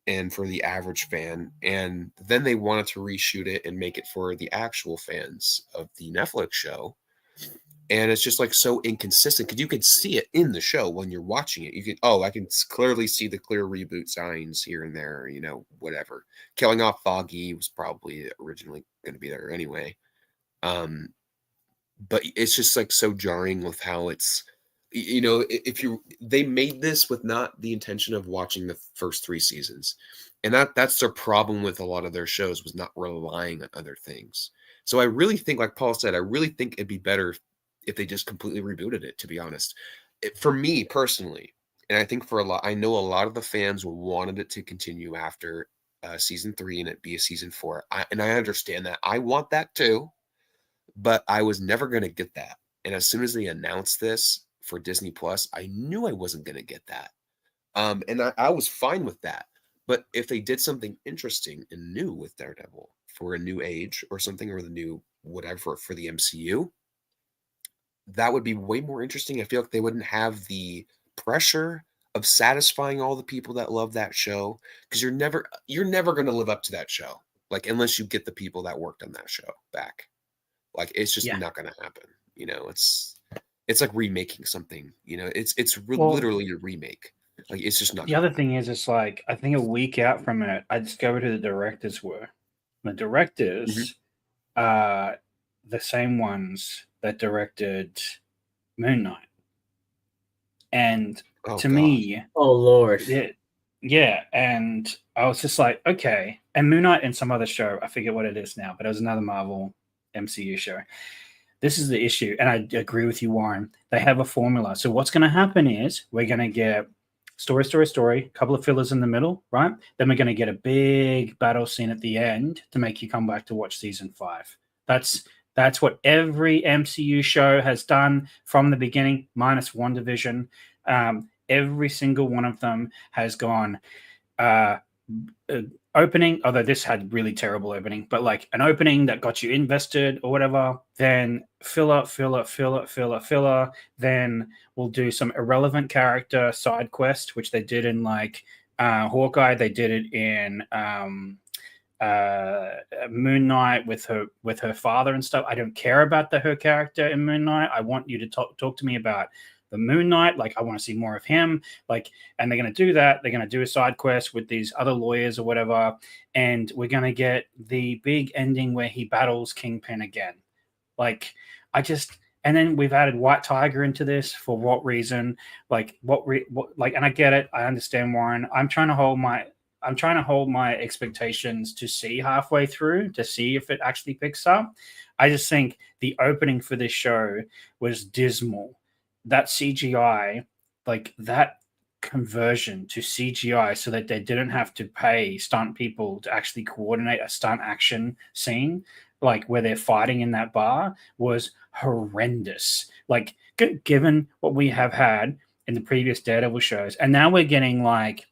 and for the average fan, and then they wanted to reshoot it and make it for the actual fans of the Netflix show. And it's just like so inconsistent because you can see it in the show when you're watching it. I can clearly see the clear reboot signs here and there, whatever. Killing off Foggy was probably originally going to be there anyway. But it's just like so jarring with how it's, they made this with not the intention of watching the first 3 seasons. And that's their problem with a lot of their shows, was not relying on other things. So I really think, like Paul said, I really think it'd be better if they just completely rebooted it, to be honest. For me personally, and I think I know a lot of the fans wanted it to continue after season 3 and it be a season 4. And I understand that. I want that too. But I was never going to get that. And as soon as they announced this for Disney Plus, I knew I wasn't going to get that. And I was fine with that. But if they did something interesting and new with Daredevil for a new age or something, or the new whatever for the MCU, that would be way more interesting. I feel like they wouldn't have the pressure of satisfying all the people that love that show, because you're never going to live up to that show, like, unless you get the people that worked on that show back. Like, it's just not going to happen. It's like remaking something. It's literally a remake. Like, it's just not.
The other thing is, it's like, I think a week out from it, I discovered who the directors were. The directors are the same ones that directed Moon Knight. And to me,
oh Lord,
yeah, and I was just like, okay. And Moon Knight and some other show, I forget what it is now, but it was another Marvel MCU show. This is the issue, and I agree with you, Warren. They have a formula. So what's going to happen is we're going to get story, a couple of fillers in the middle, right? Then we're going to get a big battle scene at the end to make you come back to watch season 5. That's what every MCU show has done from the beginning, minus WandaVision. Every single one of them has gone opening, although this had really terrible opening, but like an opening that got you invested or whatever, then filler. Then we'll do some irrelevant character side quest, which they did in like Hawkeye. They did it in Moon Knight with her father and stuff. I don't care about her character in Moon Knight. I want you to talk to me about the Moon Knight. Like, I want to see more of him. Like, and they're going to do that. They're going to do a side quest with these other lawyers or whatever, and we're going to get the big ending where he battles Kingpin again. Like, and then we've added White Tiger into this for what reason? Like, and I get it. I understand, Warren. I'm trying to hold my expectations to see halfway through to see if it actually picks up. I just think the opening for this show was dismal. That CGI, like that conversion to CGI so that they didn't have to pay stunt people to actually coordinate a stunt action scene, like where they're fighting in that bar, was horrendous. Like, given what we have had in the previous Daredevil shows, and now we're getting like,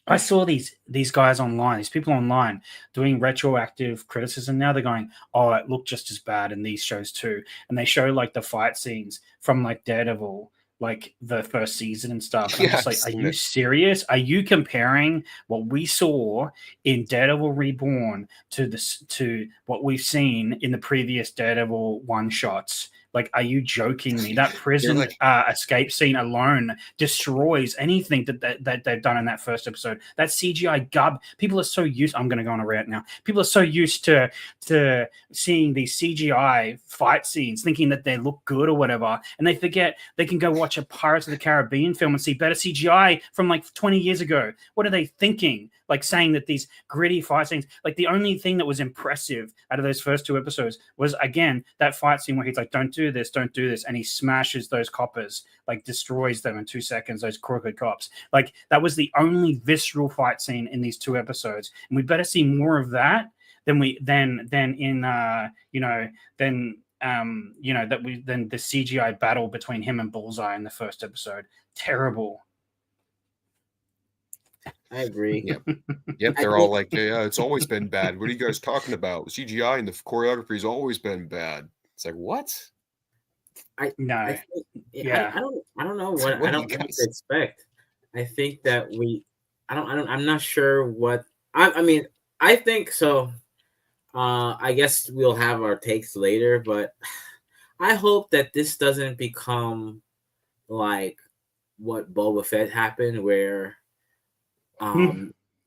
I saw these guys online, these people online doing retroactive criticism. Now they're going, oh, it looked just as bad in these shows too. And they show like the fight scenes from like Daredevil, like the first season and stuff. I'm just like, are you serious? Are you comparing what we saw in Daredevil Reborn to what we've seen in the previous Daredevil one shots? Like, are you joking me? That prison escape scene alone destroys anything that they've done in that first episode. That CGI gub. People are so used. I'm going to go on a rant now. People are so used to seeing these CGI fight scenes, thinking that they look good or whatever, and they forget they can go watch a Pirates of the Caribbean film and see better CGI from like 20 years ago. What are they thinking? Like, saying that these gritty fight scenes, like the only thing that was impressive out of those first two episodes was, again, that fight scene where he's like, don't do this, and he smashes those coppers, like destroys them in 2 seconds, those crooked cops. Like, that was the only visceral fight scene in these two episodes, and we better see more of that than the CGI battle between him and Bullseye in the first episode. Terrible.
I agree.
Yep. They're all like, yeah, it's always been bad. What are you guys talking about? CGI and the choreography has always been bad. It's like, what?
I don't know what I don't know what to expect. I think that I'm not sure what I mean. I think so. I guess we'll have our takes later, but I hope that this doesn't become like what Boba Fett happened, where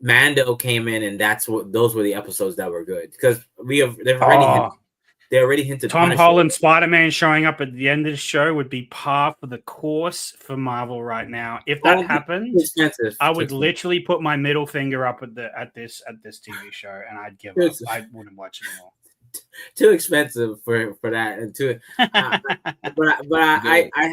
Mando came in, and those were the episodes that were good, because they already hinted
Tom Holland Spider-Man showing up at the end of the show would be par for the course for Marvel right now. If that happened, I would literally put my middle finger up at this TV show, and I'd give up. I wouldn't watch anymore.
Too expensive for that, and I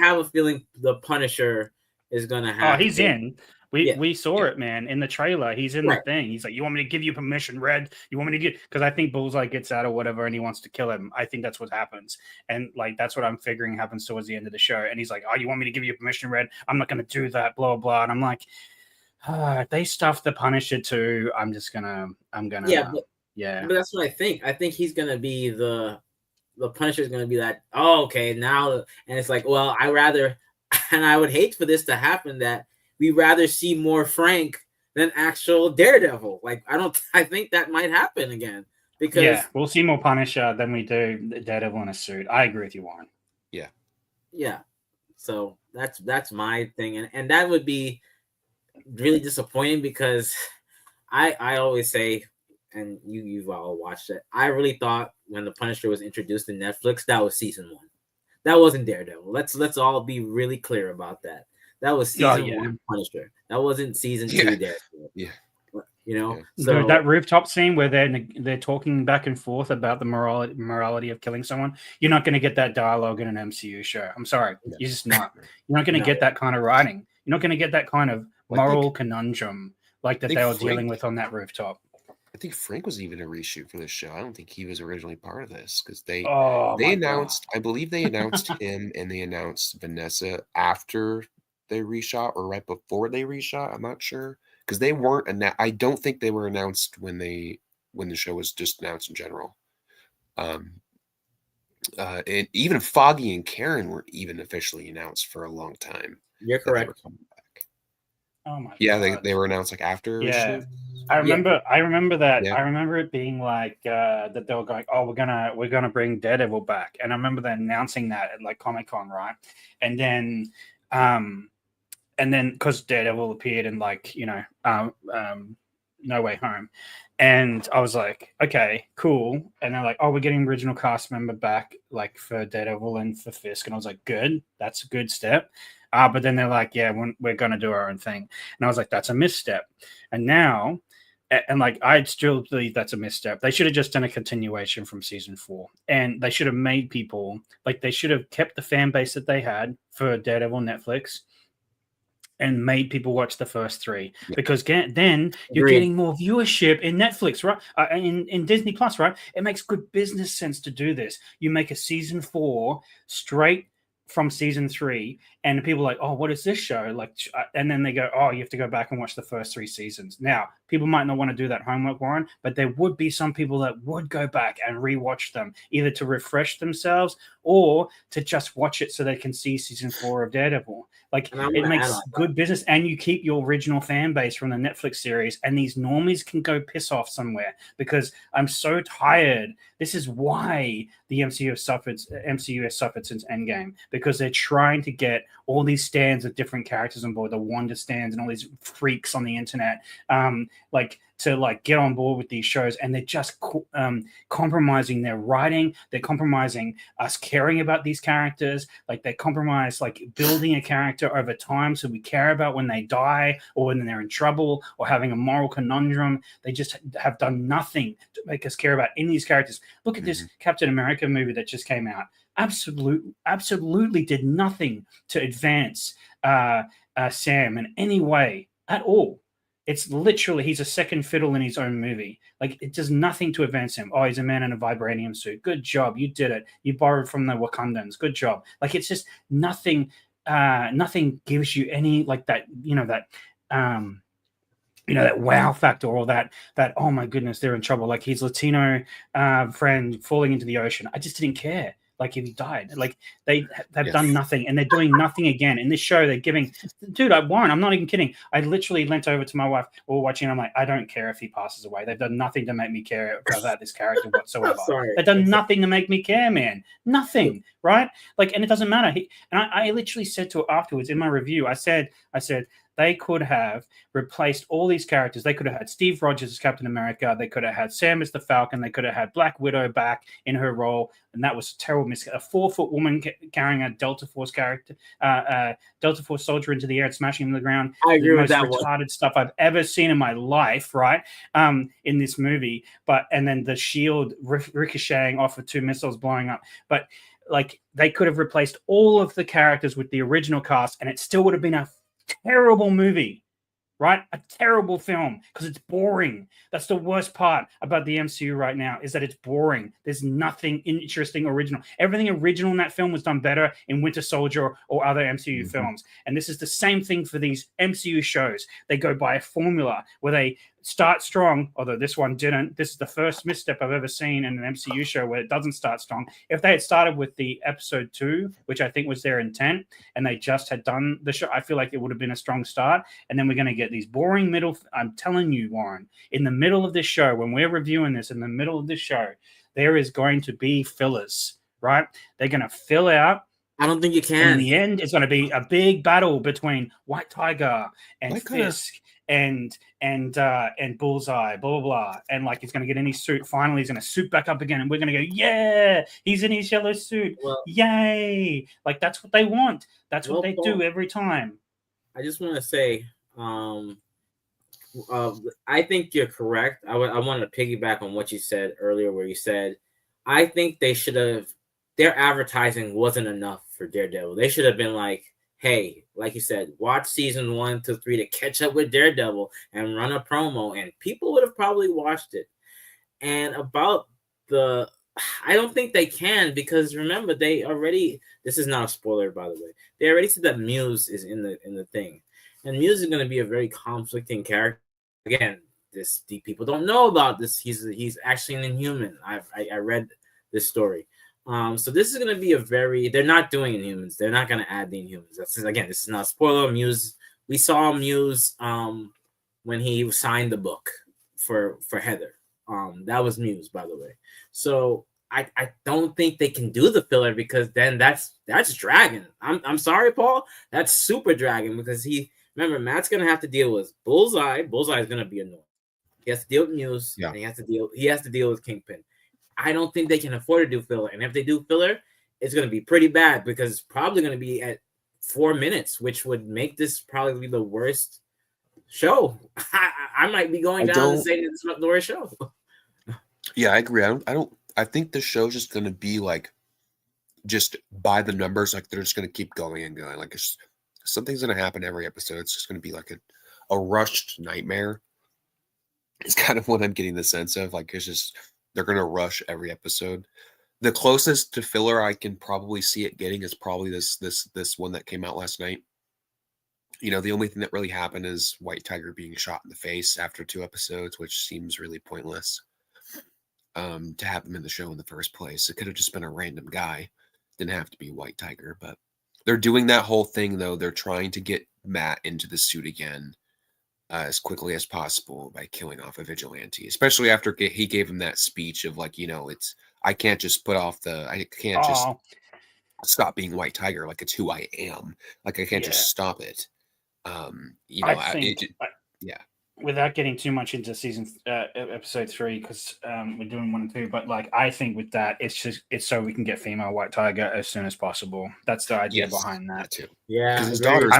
have a feeling the Punisher is gonna have.
Oh, he's in. We saw it, man, in the trailer. He's in the thing. He's like, you want me to give you permission, Red? You want me to get, because I think Bullseye gets out or whatever, and he wants to kill him. I think that's what happens. And like, that's what I'm figuring happens towards the end of the show. And he's like, oh, you want me to give you permission, Red? I'm not going to do that, blah, blah. And I'm like, if they stuff the Punisher too, I'm gonna. But
that's what I think. I think he's gonna be the Punisher is gonna be that. Oh, okay, now, and it's like, well, I would hate for this to happen, that we rather see more Frank than actual Daredevil. Like, I think that might happen again, because
we'll see more Punisher than we do Daredevil in a suit. I agree with you, Warren.
Yeah. So that's my thing, and that would be really disappointing, because I always say, and you've all watched it, I really thought when the Punisher was introduced in Netflix, that was season 1. That wasn't Daredevil. Let's all be really clear about that. That was season 1 Punisher. That wasn't season 2 Daredevil. You know, so
that rooftop scene where they're talking back and forth about the morality of killing someone. You're not going to get that dialogue in an MCU show. I'm sorry, you're just not. You're not going to get that kind of writing. You're not going to get that kind of moral conundrum like that they were dealing with on that rooftop.
I think Frank was even a reshoot for this show. I don't think he was originally part of this, because they announced. God. I believe they announced him, and they announced Vanessa after they reshot, or right before they reshot. I'm not sure, because they weren't. I don't think they were announced when the show was just announced in general. And even Foggy and Karen weren't even officially announced for a long time.
You're correct.
Oh my
God. They were announced like after.
Yeah, I remember that.
Yeah.
I remember it being like that they were going, "Oh, we're gonna bring Daredevil back," and I remember them announcing that at like Comic-Con, right? And then because Daredevil appeared in like No Way Home, and I was like, okay, cool. And they're like, oh, we're getting original cast member back, like for Daredevil and for Fisk, and I was like, good, that's a good step. But then they're like, yeah, we're gonna do our own thing, and I was like, that's a misstep. And now, and like, I still believe that's a misstep. They should have just done a continuation from season 4, and they should have made people like they should have kept the fan base that they had for Daredevil Netflix and made people watch the first 3 because then you're getting more viewership in Netflix, right? In Disney Plus, right? It makes good business sense to do this. You make a season 4 straight from season 3, and people are like, oh, what is this show? Like, and then they go, oh, you have to go back and watch the first 3 seasons. Now, people might not want to do that homework, Warren, but there would be some people that would go back and rewatch them, either to refresh themselves or to just watch it so they can see season 4 of Daredevil. Like, it makes good business, and you keep your original fan base from the Netflix series, and these normies can go piss off somewhere, because I'm so tired. This is why the MCU has suffered since Endgame, because they're trying to get all these stands of different characters on board, the Wanda stands and all these freaks on the internet, to get on board with these shows, and they're just compromising their writing. They're compromising us caring about these characters. Like, they compromise building a character over time, so we care about when they die or when they're in trouble or having a moral conundrum. They just have done nothing to make us care about any of these characters. Look at this Captain America movie that just came out. Absolutely did nothing to advance Sam in any way at all. It's literally, he's a second fiddle in his own movie. Like, it does nothing to advance him. Oh, he's a man in a vibranium suit. Good job. You did it. You borrowed from the Wakandans. Good job. Like, it's just nothing. Nothing gives you any that wow factor, or that oh my goodness, they're in trouble. Like, his Latino friend falling into the ocean. I just didn't care. Like, if he died, like, they've done nothing, and they're doing nothing again in this show. They're giving, dude, Warren, I'm not even kidding. I literally leant over to my wife while we're watching. I'm like, I don't care if he passes away. They've done nothing to make me care about this character whatsoever. They've done nothing to make me care, man. Nothing, right? Like, and it doesn't matter. I literally said to her afterwards in my review, I said, they could have replaced all these characters. They could have had Steve Rogers as Captain America. They could have had Sam as the Falcon. They could have had Black Widow back in her role, and that was a terrible mistake. A 4-foot woman carrying a Delta Force character, Delta Force soldier into the air and smashing him to the ground.
I agree with that.
The most retarded stuff I've ever seen in my life, right? In this movie, and then the shield ricocheting off of 2 missiles blowing up, but they could have replaced all of the characters with the original cast, and it still would have been a terrible movie, right? A terrible film, because it's boring. That's the worst part about the MCU right now, is that it's boring. There's nothing interesting, original. Everything original in that film was done better in Winter Soldier or other MCU films. And this is the same thing for these MCU shows. They go by a formula where they start strong, although this one didn't. This is the first misstep I've ever seen in an MCU show where it doesn't start strong. If they had started with the episode 2, which I think was their intent, and they just had done the show, I feel like it would have been a strong start. And then we're going to get these boring middle. I'm telling you, Warren, in the middle of this show, when we're reviewing this, in the middle of this show, there is going to be fillers, right? They're going to fill out.
I don't think you can.
And in the end, it's going to be a big battle between White Tiger and Fisk and Bullseye, blah, blah, blah. And he's going to get in his suit. Finally, he's going to suit back up again. And we're going to go, yeah, he's in his yellow suit. Well, yay. That's what they want. That's what they do every time.
I just want to say, I think you're correct. I wanted to piggyback on what you said earlier, where you said, I think they should have, their advertising wasn't enough for Daredevil. They should have been like, hey, like you said, watch season 1 to 3 to catch up with Daredevil and run a promo, and people would have probably watched it. And about I don't think they can, because remember, they already, this is not a spoiler, by the way, they already said that Muse is in the thing. And Muse is going to be a very conflicting character. Again, these people don't know about this. He's actually an Inhuman. I read this story. So this is going to be a very. They're not doing Inhumans. They're not going to add the Inhumans. This is not a spoiler. Muse. We saw Muse when he signed the book for Heather. That was Muse, by the way. So I don't think they can do the filler because then that's Dragon. I'm sorry, Paul. That's super Dragon because remember Matt's gonna have to deal with Bullseye. Bullseye is gonna be annoying. He has to deal with Muse.
Yeah.
And he has to deal with Kingpin. I don't think they can afford to do filler. And if they do filler, it's gonna be pretty bad because it's probably gonna be at 4 minutes, which would make this probably be the worst show. I might be going down and saying it's not the worst show.
Yeah, I agree. I think the show's just gonna be like just by the numbers, like they're just gonna keep going and going. Like something's gonna happen every episode. It's just gonna be like a rushed nightmare. It's kind of what I'm getting the sense of. Like it's just they're gonna rush every episode. The closest to filler I can probably see it getting is probably this one that came out last night. You know, the only thing that really happened is White Tiger being shot in the face after 2 episodes, which seems really pointless. To have him in the show in the first place. It could have just been a random guy. Didn't have to be White Tiger, but they're doing that whole thing though. They're trying to get Matt into the suit again as quickly as possible by killing off a vigilante, especially after he gave him that speech of like, I can't just just stop being White Tiger. Like it's who I am. Like I can't just stop it. Yeah.
Without getting too much into episode 3, because we're doing 1 and 2, but like I think with that, it's so we can get female White Tiger as soon as possible. That's the idea behind that
too.
Yeah,
his daughter's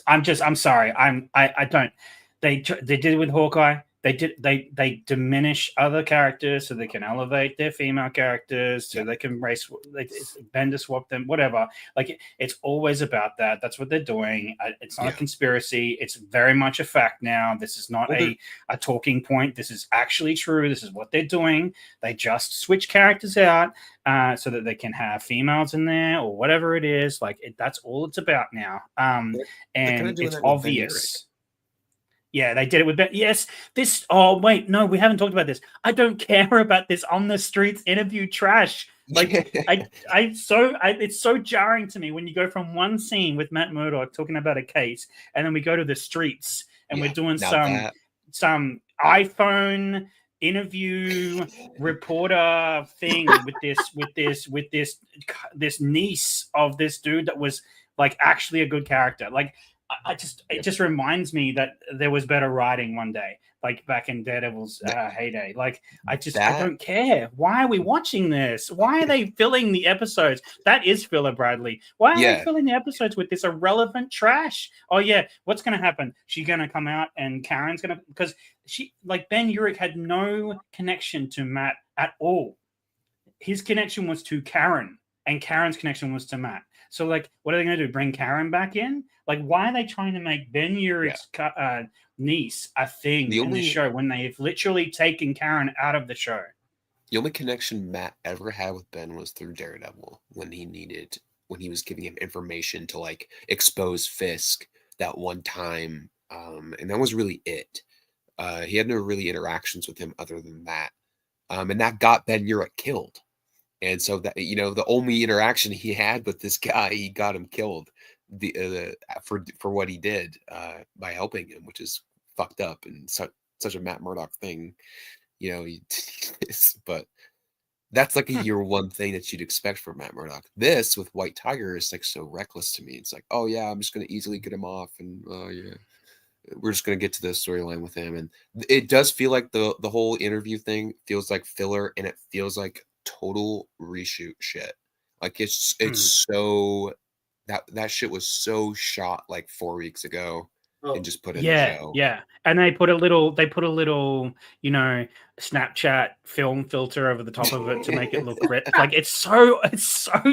I'm sorry. I don't. They did it with Hawkeye. They diminish other characters so they can elevate their female characters, so they can bender swap them, whatever. Like it's always about that. That's what they're doing. It's not a conspiracy. It's very much a fact now. This is not a talking point. This is actually true. This is what they're doing. They just switch characters out so that they can have females in there or whatever it is. Like that's all it's about now. And it's obvious. Yeah, they did it with Ben. Yes, this. Oh wait, no, we haven't talked about this. I don't care about this on the streets interview trash. Like it's so jarring to me when you go from one scene with Matt Murdock talking about a case, and then we go to the streets and we're doing some iPhone interview reporter thing with this niece of this dude that was like actually a good character. Like it just reminds me that there was better writing one day, like back in Daredevil's heyday. Like I don't care. Why are we watching this? Why are they filling the episodes? That is filler, Bradley. Why are they filling the episodes with this irrelevant trash? Oh yeah, what's going to happen? She's going to come out and Karen's going to, because Ben Urich had no connection to Matt at all. His connection was to Karen, and Karen's connection was to Matt. So, like, what are they going to do? Bring Karen back in? Like, why are they trying to make Ben Urich's niece a thing in the show when they've literally taken Karen out of the show?
The only connection Matt ever had with Ben was through Daredevil when he was giving him information to like expose Fisk that one time, and that was really it. He had no really interactions with him other than that, and that got Ben Urich killed. And so that the only interaction he had with this guy, he got him killed for what he did by helping him, which is fucked up and such a Matt Murdock thing, but that's like a year one thing that you'd expect from Matt Murdock. This with White Tiger is like so reckless to me. It's like, oh yeah, I'm just gonna easily get him off, and oh yeah, we're just gonna get to the storyline with him. And it does feel like the whole interview thing feels like filler, and it feels like total reshoot shit. Like it's so that shit was so shot like 4 weeks ago and just put in the show.
Yeah. And they put a little, Snapchat film filter over the top of it to make it look like it's so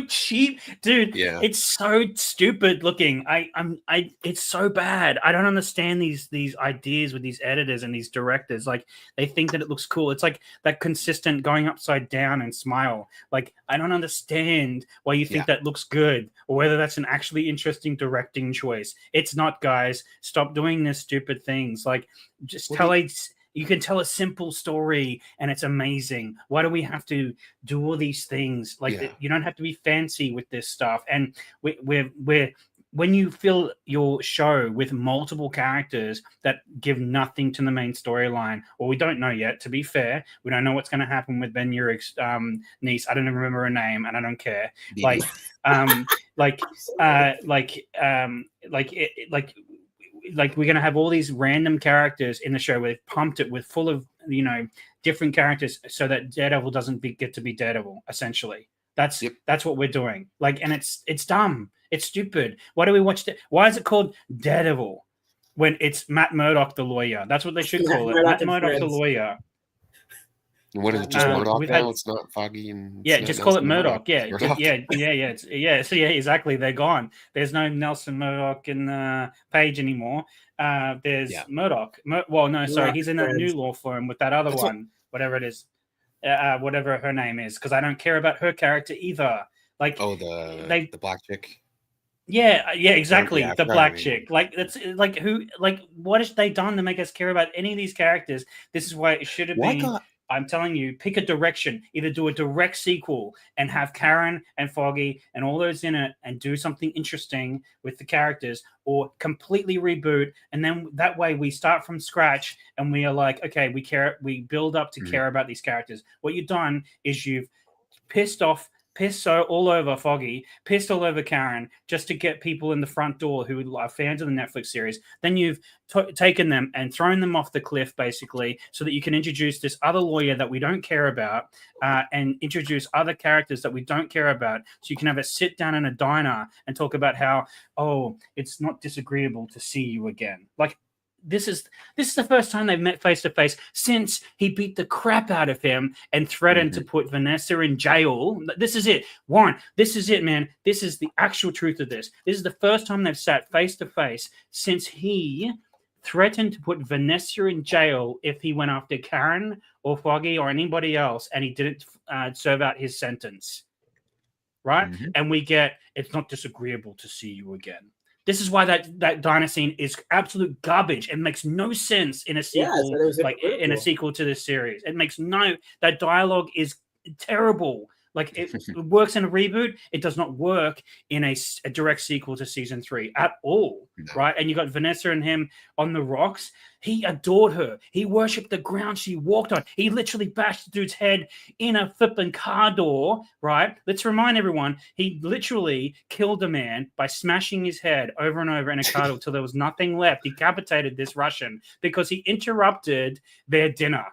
cheap, dude.
Yeah.
It's so stupid looking. It's so bad. I don't understand these ideas with these editors and these directors. Like, they think that it looks cool. It's like that consistent going upside down and smile. Like, I don't understand why you think that looks good, or whether that's an actually interesting directing choice. It's not, guys. Stop doing this stupid things. Like, just you can tell a simple story and it's amazing. Why do we have to do all these things? Like, you don't have to be fancy with this stuff. And we're when you fill your show with multiple characters that give nothing to the main storyline, or we don't know yet, to be fair, we don't know what's going to happen with Ben Urich's niece. I don't even remember her name, and I don't care. Like, we're going to have all these random characters in the show. We've pumped it with full of, different characters so that Daredevil doesn't get to be Daredevil, essentially. That's what we're doing. Like, and it's dumb. It's stupid. Why do we watch that? Why is it called Daredevil when it's Matt Murdock, the lawyer? That's what they should call it. Matt Murdock, the lawyer.
What is it? Just Murdoch now? It's not Foggy and
just call it Murdoch. Murdoch. Exactly. They're gone. There's no Nelson Murdoch in Page anymore. There's Murdoch. He's in a new law firm with that other one, whatever it is, whatever her name is, because I don't care about her character either. Like, the
black chick.
Yeah, exactly. The black chick. Like, that's like what have they done to make us care about any of these characters? This is why it should have been. I'm telling you, pick a direction. Either do a direct sequel and have Karen and Foggy and all those in it and do something interesting with the characters, or completely reboot. And then that way we start from scratch and we are like, okay, we build up to care about these characters. What you've done is you've pissed all over Foggy, pissed all over Karen, just to get people in the front door who are fans of the Netflix series. Then you've taken them and thrown them off the cliff, basically, so that you can introduce this other lawyer that we don't care about, and introduce other characters that we don't care about. So you can have a sit down in a diner and talk about how, it's not disagreeable to see you again. Like, this is the first time they've met face to face since he beat the crap out of him and threatened to put Vanessa in jail. This is it, Warren. This is it, man. This is the actual truth of this. This is the first time they've sat face to face since he threatened to put Vanessa in jail if he went after Karen or Foggy or anybody else, and he didn't serve out his sentence. Right? And we get, it's not disagreeable to see you again. This is why that diner scene is absolute garbage. It makes no sense in a sequel, in a sequel to this series. It makes that dialogue is terrible. Like, it works in a reboot. It does not work in a direct sequel to season 3 at all, right? And you got Vanessa and him on the rocks. He adored her. He worshipped the ground she walked on. He literally bashed the dude's head in a flipping car door, right? Let's remind everyone, he literally killed a man by smashing his head over and over in a car door till there was nothing left. He decapitated this Russian because he interrupted their dinner.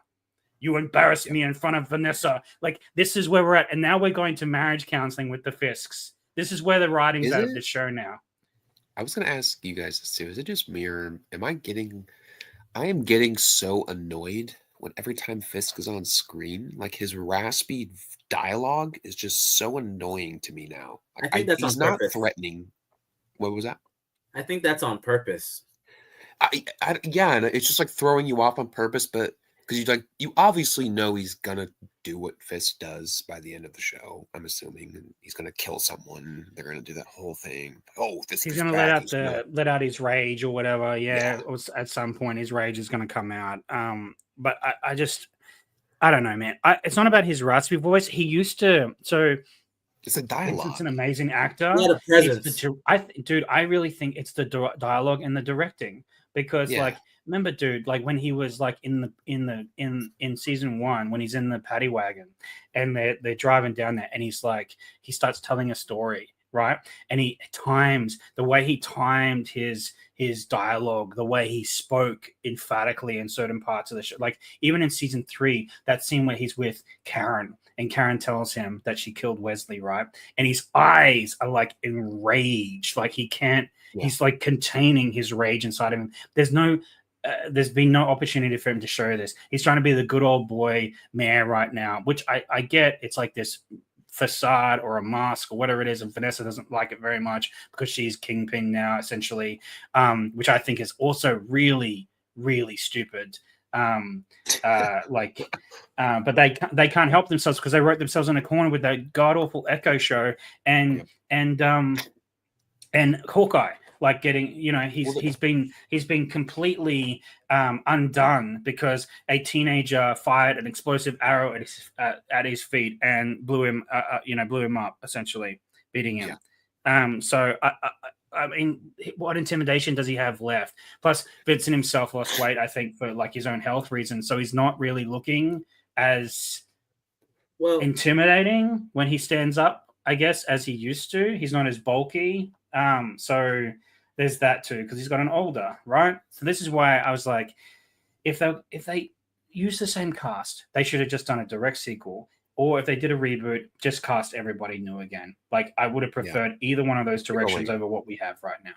You embarrassed me in front of Vanessa. Like, this is where we're at. And now we're going to marriage counseling with the Fisks. This is where the writing's out of the show now.
I was going to ask you guys this too. Is it just me, or I am getting so annoyed when every time Fisk is on screen. Like, his raspy dialogue is just so annoying to me now.
I think that's
he's
on
not
purpose.
Threatening. What was that?
I think that's on purpose.
And it's just like throwing you off on purpose, but because you obviously know he's gonna do what Fisk does by the end of the show. I'm assuming, and he's gonna kill someone. They're gonna do that whole thing.
He's gonna let out his rage or whatever. Yeah. At some point his rage is gonna come out. But I don't know, man. It's not about his raspy voice. He used to. So
it's a dialogue.
It's an amazing actor.
He had a presence.
I really think it's the dialogue and the directing, because remember, dude, like when he was like in season 1, when he's in the paddy wagon and they're driving down there, and he starts telling a story, right? And the way he timed his dialogue, the way he spoke emphatically in certain parts of the show. Like, even in season 3, that scene where he's with Karen and Karen tells him that she killed Wesley, right? And his eyes are like enraged, like he can't. He's like containing his rage inside of him. There's no there's been no opportunity for him to show this. He's trying to be the good old boy mayor right now, which I get. It's like this facade or a mask or whatever it is, and Vanessa doesn't like it very much because she's kingpin now, essentially, which I think is also really, really stupid. But they can't help themselves because they wrote themselves in a corner with that god awful Echo show and Hawkeye, like getting, he's been completely undone because a teenager fired an explosive arrow at his feet and blew him up, essentially beating him. So I mean, what intimidation does he have left? Plus, Vincent himself lost weight, I think, for like his own health reasons, so he's not really looking as intimidating when he stands up, I guess, as he used to. He's not as bulky. So there's that too, because he's gotten older, right? So this is why I was like, if they use the same cast, they should have just done a direct sequel. Or if they did a reboot, just cast everybody new again. Like, I would have preferred either one of those directions over what we have right now.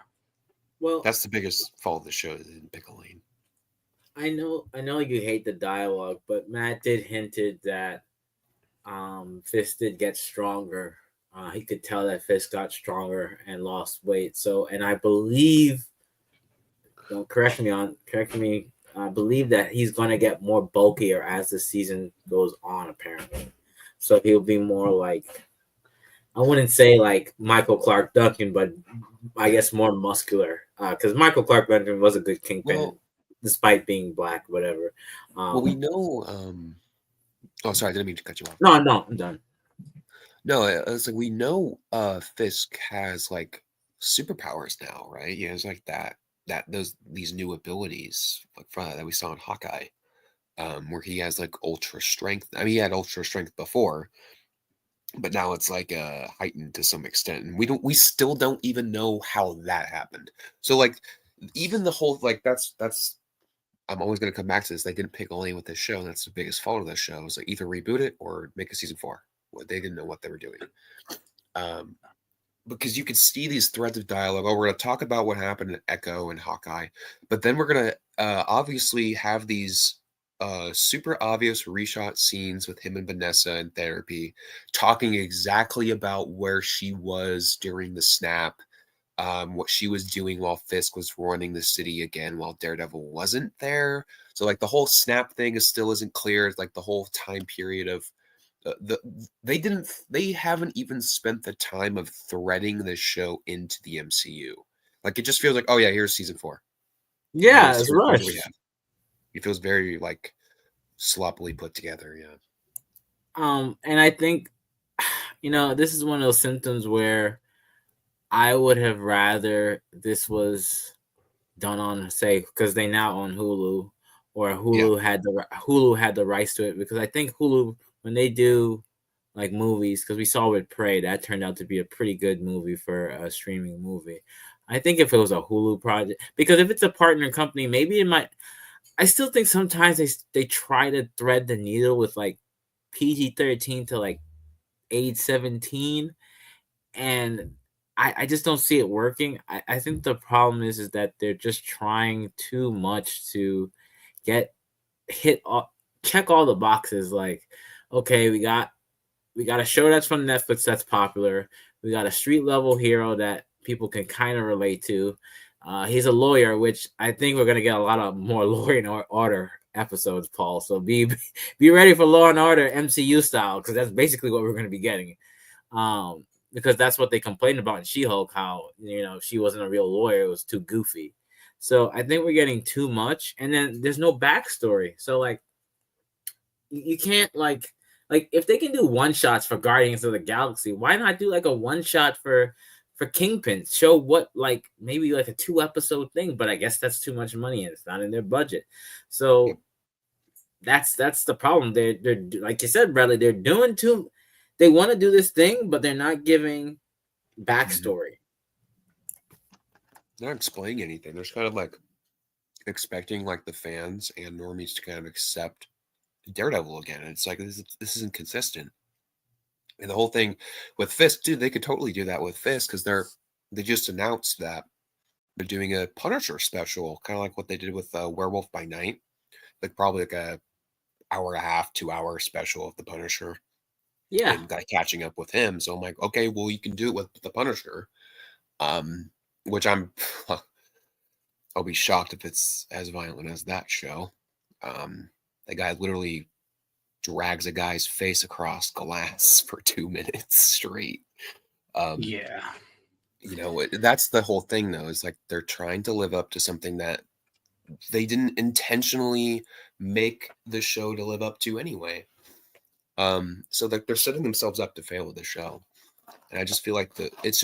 Well, that's the biggest fault of the show, is in pick a lane.
I know you hate the dialogue, but Matt did hinted that Fisk did get stronger. He could tell that Fisk got stronger and lost weight. So, and I believe, don't correct me. I believe that he's going to get more bulkier as the season goes on, apparently. So he'll be more like, I wouldn't say like Michael Clark Duncan, but I guess more muscular. Because Michael Clark Duncan was a good kingpin, despite being black, whatever.
We know. Oh, sorry, I didn't mean to cut you off.
No, I'm done.
No, it's like we know Fisk has like superpowers now, right? He has like these new abilities like that we saw in Hawkeye, where he has like ultra strength. I mean, he had ultra strength before, but now it's like heightened to some extent, and we still don't even know how that happened. So like, even the whole like that's. I'm always going to come back to this. They didn't pick a lane with this show, and that's the biggest fault of this show. Is like either reboot it or make a season 4. They didn't know what they were doing. Because you could see these threads of dialogue. Oh, we're going to talk about what happened in Echo and Hawkeye, but then we're going to obviously have these super obvious reshot scenes with him and Vanessa in therapy, talking exactly about where she was during the snap, what she was doing while Fisk was running the city again, while Daredevil wasn't there. So like the whole snap thing still isn't clear. It's like the whole time period of they haven't even spent the time of threading this show into the MCU. Like it just feels like, oh yeah, here's season 4.
Yeah, it's rushed.
It feels very like sloppily put together. Yeah.
And I think, this is one of those symptoms where I would have rather this done on, say, because they now own Hulu, or Hulu had the rights to it, because I think Hulu, when they do like movies, because we saw with Prey, that turned out to be a pretty good movie for a streaming movie. I think if it was a Hulu project, because if it's a partner company, maybe it might. I still think sometimes they try to thread the needle with like PG-13 to like age 17, and I just don't see it working. I think the problem is that they're just trying too much to check all the boxes. Like, okay, we got a show that's from Netflix that's popular. We got a street level hero that people can kind of relate to. He's a lawyer, which I think we're gonna get a lot of more Law and Order episodes, Paul. So be ready for Law and Order MCU style, because that's basically what we're gonna be getting. Because that's what they complained about in She-Hulk, how she wasn't a real lawyer, it was too goofy. So I think we're getting too much, and then there's no backstory. So like, you can't like if they can do one shots for Guardians of the Galaxy, why not do like a one shot for Kingpin? Show what, like maybe like a 2-episode thing, but I guess that's too much money and it's not in their budget. So that's the problem. They're like you said, Bradley, they're doing too. They want to do this thing, but they're not giving backstory.
They're not explaining anything. They're just kind of like expecting like the fans and normies to kind of accept Daredevil again. And it's like this isn't consistent. And the whole thing with Fisk, dude, they could totally do that with Fisk, because they just announced that They're doing a Punisher special, kind of like what they did with Werewolf by Night, like probably like a hour and a half, 2 hour special of the Punisher,
Yeah.
and like catching up with him. So I'm like, okay, well, you can do it with the Punisher, which I'll be shocked if it's as violent as that show. The guy literally drags a guy's face across glass for 2 minutes straight.
Yeah.
You know, that's the whole thing, though, is like they're trying to live up to something that they didn't intentionally make the show to live up to anyway. So they're setting themselves up to fail with the show. And I just feel like this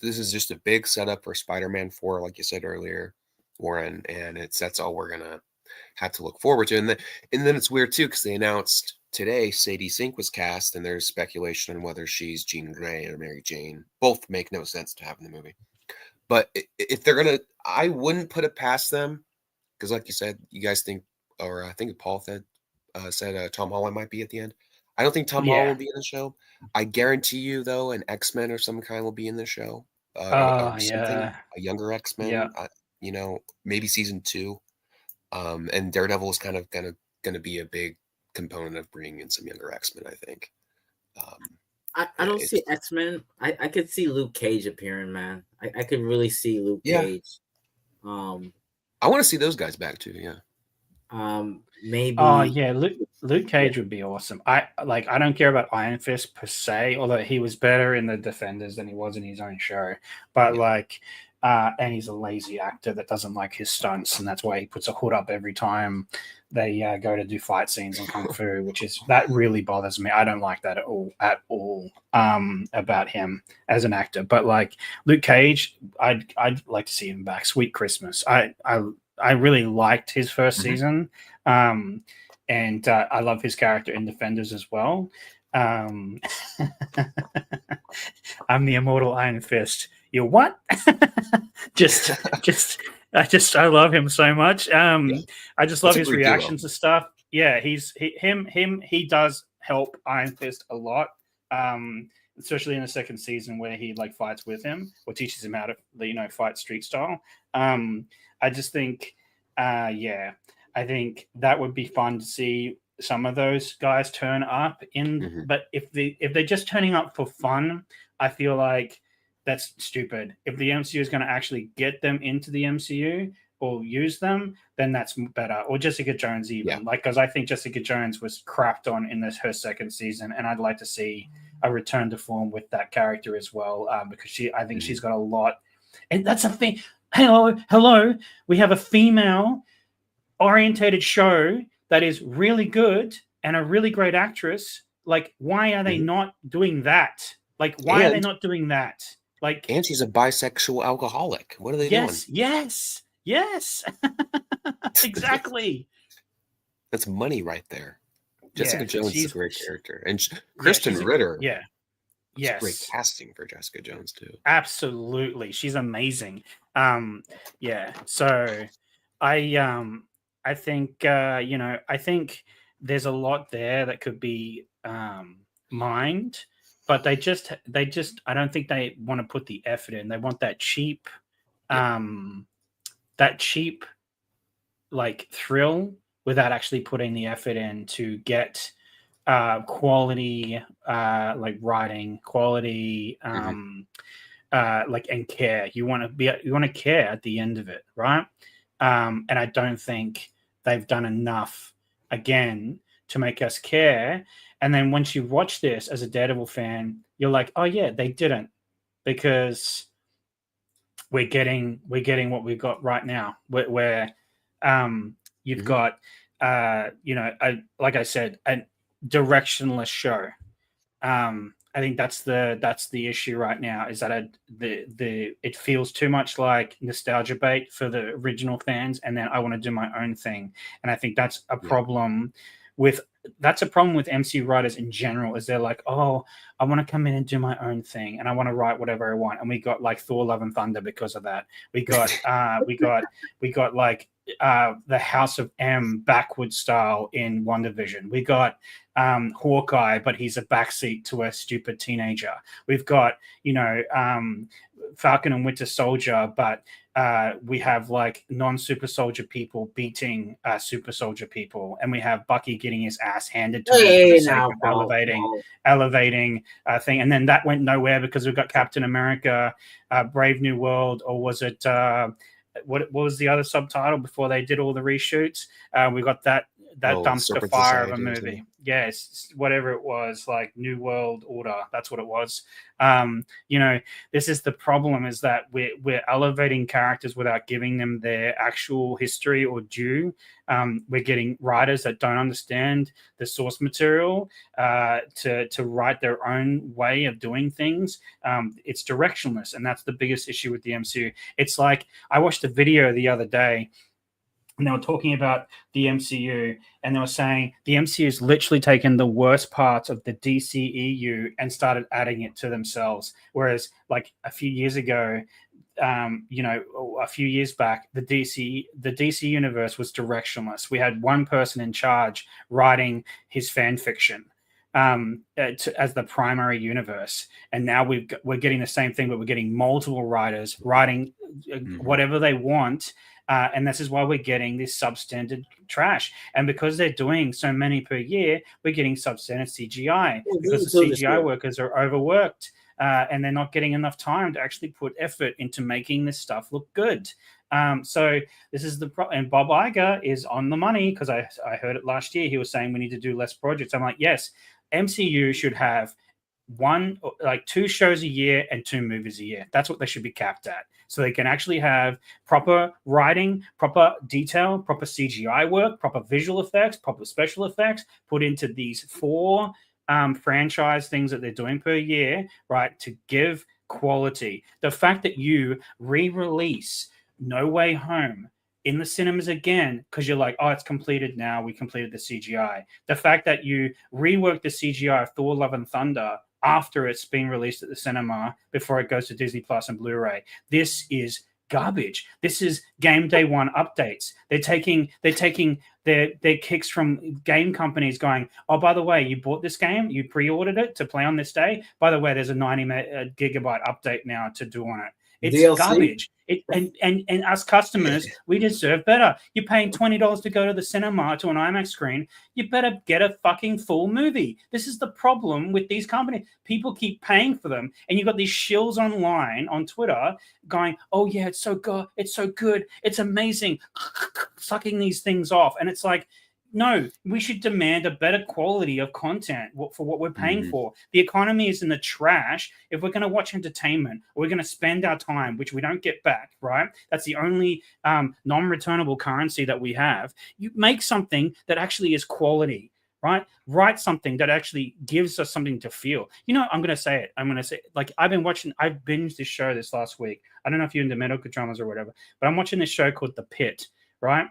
is just a big setup for Spider-Man 4, like you said earlier, Warren, and that's all we're gonna have to look forward to. And then it's weird too, because they announced today Sadie Sink was cast, and there's speculation on whether she's Jean Grey or Mary Jane. Both make no sense to have in the movie. But if they're gonna, I wouldn't put it past them, because like you said, you guys think, or I think Paul said Tom Holland might be at the end. I don't think Tom Holland will be in the show. I guarantee you, though, an X-Men or some kind will be in the show. A younger X-Men.
Yeah.
You know, maybe season 2. And Daredevil is kind of gonna be a big component of bringing in some younger X-Men, I think.
I don't see X-Men. I could see Luke Cage appearing, man. I could really see Luke Cage.
I want to see those guys back too. Yeah.
Maybe.
Oh yeah, Luke Cage would be awesome. I don't care about Iron Fist per se, although he was better in the Defenders than he was in his own show. But and he's a lazy actor that doesn't like his stunts, and that's why he puts a hood up every time they go to do fight scenes in kung fu, that really bothers me. I don't like that at all about him as an actor. But like Luke Cage, I'd like to see him back. Sweet Christmas. I really liked his first season, and I love his character in Defenders as well. I'm the immortal Iron Fist. You what? I love him so much. I just love his reactions to stuff. Yeah, he does help Iron Fist a lot. Especially in the second season where he like fights with him or teaches him how to fight street style. I just think I think that would be fun to see some of those guys turn up in, but if they're just turning up for fun, I feel like that's stupid. If the MCU is going to actually get them into the MCU or use them, then that's better. Or Jessica Jones even, because I think Jessica Jones was crapped on in her second season, and I'd like to see a return to form with that character as well, because I think she's got a lot, and that's a thing. Hello, we have a female orientated show that is really good and a really great actress. Like, why are they not doing that? Like, why are they not doing that? Like,
and she's a bisexual alcoholic. What are they doing?
Yes. Exactly.
That's money right there. Jessica Jones is a great character, and Kristen Ritter.
Yes,
great casting for Jessica Jones too.
Absolutely, she's amazing. So I think I think there's a lot there that could be mined, but they just I don't think they want to put the effort in. They want that cheap like thrill without actually putting the effort in to get quality like writing, quality like, and care. You want to care at the end of it, right? And I don't think they've done enough again to make us care. And then once you watch this as a Daredevil fan, you're like, oh yeah, they didn't, because we're getting what we've got right now, where you've got like I said, a directionless show. I think that's the issue right now, is that it feels too much like nostalgia bait for the original fans, and then I want to do my own thing. And I think that's a problem with MCU writers in general, is they're like, oh, I want to come in and do my own thing, and I want to write whatever I want. And we got like Thor: Love and Thunder because of that. We got like the House of M backward style in WandaVision. We got Hawkeye, but he's a backseat to a stupid teenager. We've got Falcon and Winter Soldier, but we have like non-super soldier people beating super soldier people, and we have Bucky getting his ass handed to him for the sake of elevating thing. And then that went nowhere because we've got Captain America, Brave New World, or was it what was the other subtitle before they did all the reshoots? We got that dumpster fire of a movie. Yes, whatever it was, like New World Order. That's what it was. This is the problem, is that we're elevating characters without giving them their actual history or due. We're getting writers that don't understand the source material to write their own way of doing things. It's directionless, and that's the biggest issue with the MCU. It's like, I watched a video the other day, and they were talking about the MCU, and they were saying the MCU has literally taken the worst parts of the DCEU and started adding it to themselves. Whereas, like a few years ago, a few years back, the DC universe was directionless. We had one person in charge writing his fan fiction as the primary universe, and now we're getting the same thing, but we're getting multiple writers writing whatever they want. And this is why we're getting this substandard trash. And because they're doing so many per year, we're getting substandard CGI because the CGI workers are overworked and they're not getting enough time to actually put effort into making this stuff look good. So this is the problem. And Bob Iger is on the money, because I heard it last year. He was saying we need to do less projects. I'm like, yes, MCU should have 2 shows a year and 2 movies a year. That's what they should be capped at. So they can actually have proper writing, proper detail, proper CGI work, proper visual effects, proper special effects put into these 4 franchise things that they're doing per year, right, to give quality. The fact that you re-release No Way Home in the cinemas again because you're like, oh, it's completed now, we completed the CGI. The fact that you rework the CGI of Thor Love and Thunder after it's been released at the cinema before it goes to Disney Plus and Blu-ray. This is garbage. This is game day one updates. They're taking their kicks from game companies going, oh, by the way, you bought this game, you pre-ordered it to play on this day. By the way, there's a 90 gigabyte update now to do on it. It's DLC. Garbage. And us customers, we deserve better. You're paying $20 to go to the cinema to an IMAX screen. You better get a fucking full movie. This is the problem with these companies. People keep paying for them, and you've got these shills online on Twitter going, "Oh yeah, it's so good, it's amazing," sucking these things off, and it's like, no, we should demand a better quality of content for what we're paying for. The economy is in the trash. If we're going to watch entertainment, or we're going to spend our time, which we don't get back, right? That's the only non-returnable currency that we have. You make something that actually is quality, right? Write something that actually gives us something to feel. I'm going to say it. Like, I've binged this show this last week. I don't know if you're into medical dramas or whatever, but I'm watching this show called The Pit, right?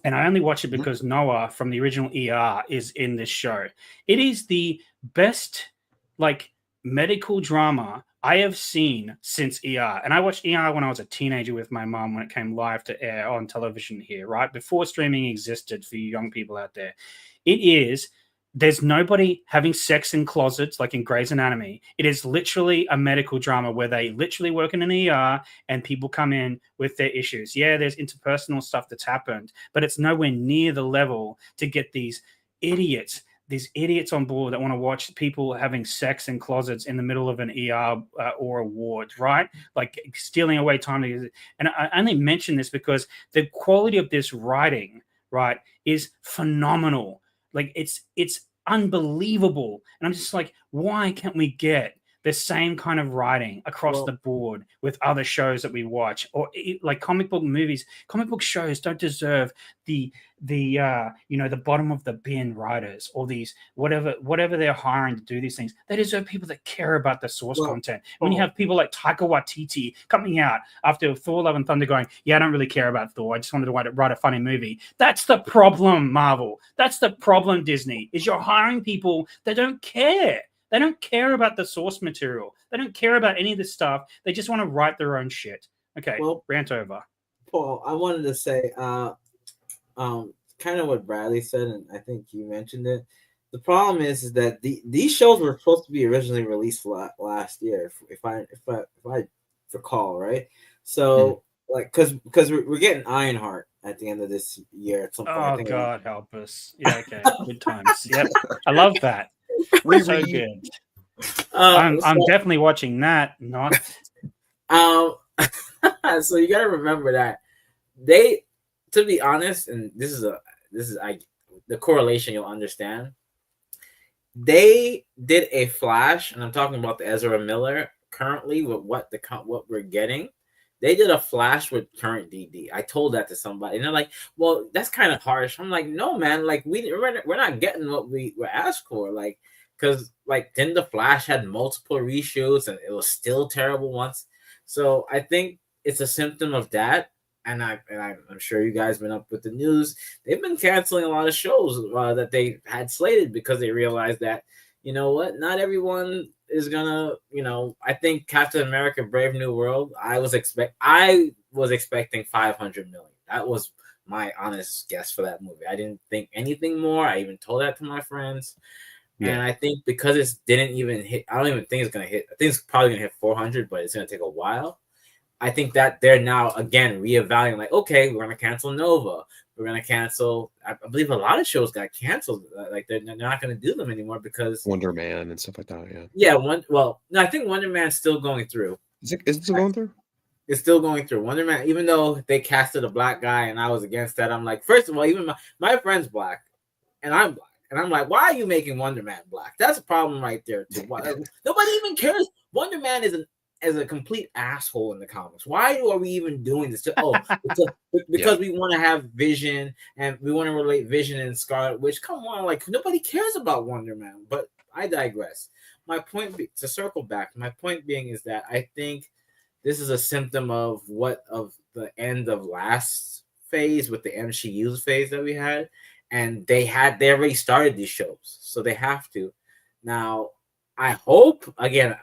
And I only watch it because Noah from the original ER is in this show. It is the best, medical drama I have seen since ER. And I watched ER when I was a teenager with my mom when it came live to air on television here, right? Before streaming existed for you young people out there. There's nobody having sex in closets like in Grey's Anatomy. It is literally a medical drama where they literally work in an ER and people come in with their issues. Yeah, there's interpersonal stuff that's happened, but it's nowhere near the level to get these idiots on board that want to watch people having sex in closets in the middle of an ER or a ward, right? Like stealing away time. And I only mention this because the quality of this writing, right, is phenomenal. Like it's unbelievable. And I'm just like, why can't we get the same kind of writing across the board with other shows that we watch, or like comic book movies? Comic book shows don't deserve the bottom of the bin writers, or these whatever they're hiring to do these things. They deserve people that care about the source content. When you have people like Taika Waititi coming out after Thor Love and Thunder going, yeah, I don't really care about Thor, I just wanted to write a funny movie. That's the problem, Marvel. That's the problem, Disney, is you're hiring people that don't care. They don't care about the source material. They don't care about any of this stuff. They just want to write their own shit. Okay, rant over.
Paul, I wanted to say kind of what Bradley said, and I think you mentioned it. The problem is that these shows were supposed to be originally released last year, if I recall, right? So like because we're getting Ironheart at the end of this year at some point. I
Oh
think
God, help us! Yeah, okay, good times. Yep, I love that. So good. I'm
so,
definitely watching that. Not
so you got to remember that they, to be honest, and this is the correlation you'll understand. They did a Flash, and I'm talking about the Ezra Miller currently with what we're getting. They did a Flash with current DD. I told that to somebody, and they're like, "Well, that's kind of harsh." I'm like, "No, man. Like we're not getting what we were asked for. Like, because like then the Flash had multiple reshoots, and it was still terrible once. So I think it's a symptom of that. And I'm sure you guys been up with the news. They've been canceling a lot of shows that they had slated because they realized that, you know what, not everyone is gonna, I think Captain America Brave New World, I was expecting 500 million. That was my honest guess for that movie. I didn't think anything more. I even told that to my friends.
Yeah.
And I think because it didn't even hit, I don't even think it's gonna hit. I think it's probably gonna hit 400, but it's gonna take a while. I think that they're now again reevaluating, like, okay, we're gonna cancel Nova, we're gonna cancel. I believe a lot of shows got canceled, like they're not gonna do them anymore because
Wonder Man and stuff like that. Yeah.
Yeah, no, I think Wonder Man's still going through.
Is it still going through?
It's still going through. Wonder Man, even though they casted a black guy and I was against that, I'm like, first of all, even my friend's black and I'm black. And I'm like, why are you making Wonder Man black? That's a problem right there, too. Nobody even cares. Wonder Man is a complete asshole in the comics. Why are we even doing this? Because we want to have Vision and we want to relate Vision and Scarlet Witch. Come on, like nobody cares about Wonder Man. But I digress. My point to circle back. My point being is that I think this is a symptom of the end of last phase with the MCU phase that we had, and they already started these shows, so they have to now. I hope again.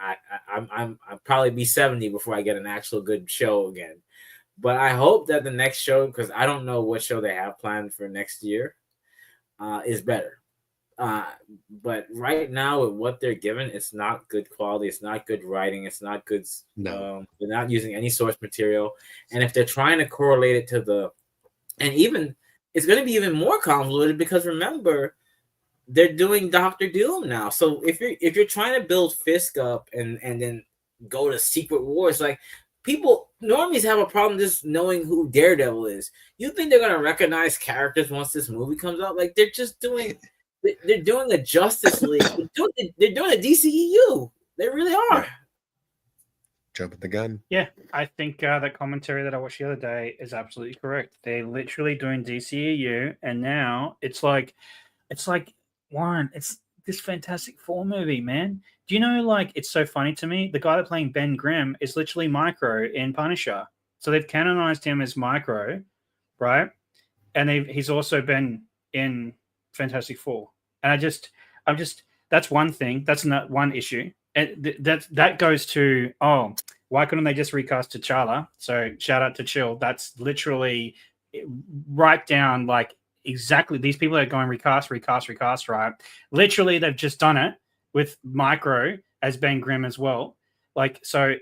I'll probably be 70 before I get an actual good show again. But I hope that the next show, because I don't know what show they have planned for next year, is better. But right now with what they're given, it's not good quality. It's not good writing. It's not good.
No.
They're not using any source material. And if they're trying to correlate it to it's going to be even more convoluted because remember, they're doing Doctor Doom now. So if you're trying to build Fisk up and then go to Secret Wars, like people normies have a problem just knowing who Daredevil is. You think they're gonna recognize characters once this movie comes out? Like they're doing a Justice League. They're doing a DCEU. They really are.
Jumping the gun.
Yeah, I think that commentary that I watched the other day is absolutely correct. They're literally doing DCEU, and now it's like Warren, it's this Fantastic Four movie, man. Do you know, like, it's so funny to me. The guy that playing Ben Grimm is literally Micro in Punisher. So they've canonized him as Micro, right? And he's also been in Fantastic Four. And I'm just that's one thing. That's not one issue. And that goes to, why couldn't they just recast T'Challa? So shout out to Chill. That's literally right down, like, exactly. These people are going recast, right? Literally, they've just done it with Micro as Ben Grimm as well. Like, so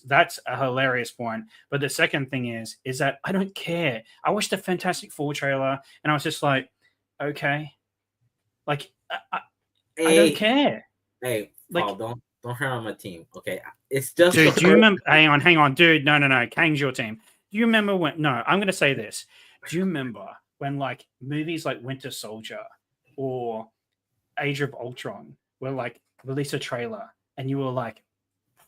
that's a hilarious point. But the second thing is that I don't care. I watched the Fantastic Four trailer and I was just like, okay, like I don't care.
Hey,
like,
Paul, don't hurt on my team. Okay, it's just.
Dude, do you remember? Hang on, dude. No. Kang's your team. Do you remember when? No, I'm going to say this. Do you remember when like movies like Winter Soldier or Age of Ultron were like release a trailer and you were like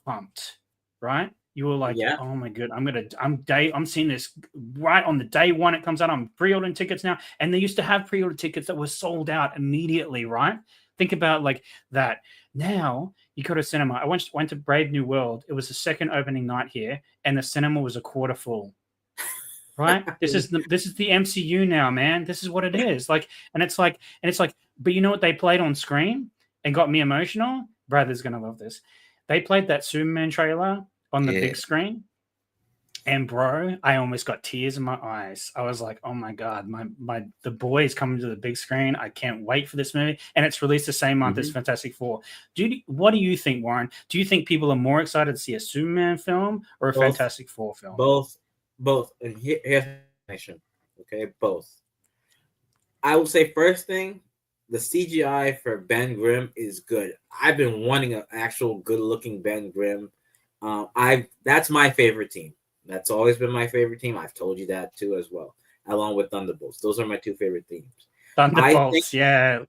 pumped, right? You were like, yeah. Oh my god, I'm seeing this right on the day one it comes out. I'm pre-ordering tickets now, and they used to have pre-order tickets that were sold out immediately, right? Think about like that. Now you go to cinema. I went to Brave New World. It was the second opening night here, and the cinema was a quarter full. Right? This is the MCU now, man. This is what it is. Like, and it's like, but you know what they played on screen and got me emotional? Bradley's gonna love this. They played that Superman trailer on the big screen. And bro, I almost got tears in my eyes. I was like, oh my God, the boy is coming to the big screen. I can't wait for this movie. And it's released the same month as Fantastic Four. What do you think, Warren? Do you think people are more excited to see a Superman film or a Fantastic Four film?
Both. both. And here's the explanation. Okay, both. I will say first thing, the CGI for Ben Grimm is good. I've been wanting an actual good looking Ben Grimm. That's my favorite team. That's always been my favorite team. I've told you that too as well, along with Thunderbolts. Those are my two favorite teams.
Thunderbolts, yeah.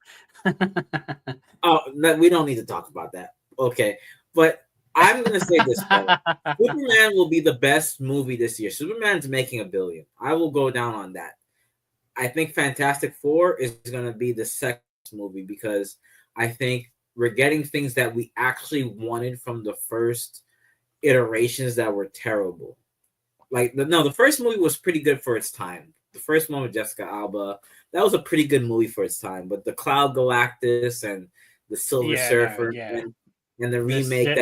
Oh, no, we don't need to talk about that. Okay, but I'm gonna say this: Superman will be the best movie this year. Superman's making $1 billion. I will go down on that. I think Fantastic Four is going to be the second movie because I think we're getting things that we actually wanted from the first iterations that were terrible. Like the first movie was pretty good for its time. The first one with Jessica Alba, that was a pretty good movie for its time. But the Cloud Galactus and the Silver Surfer and the remake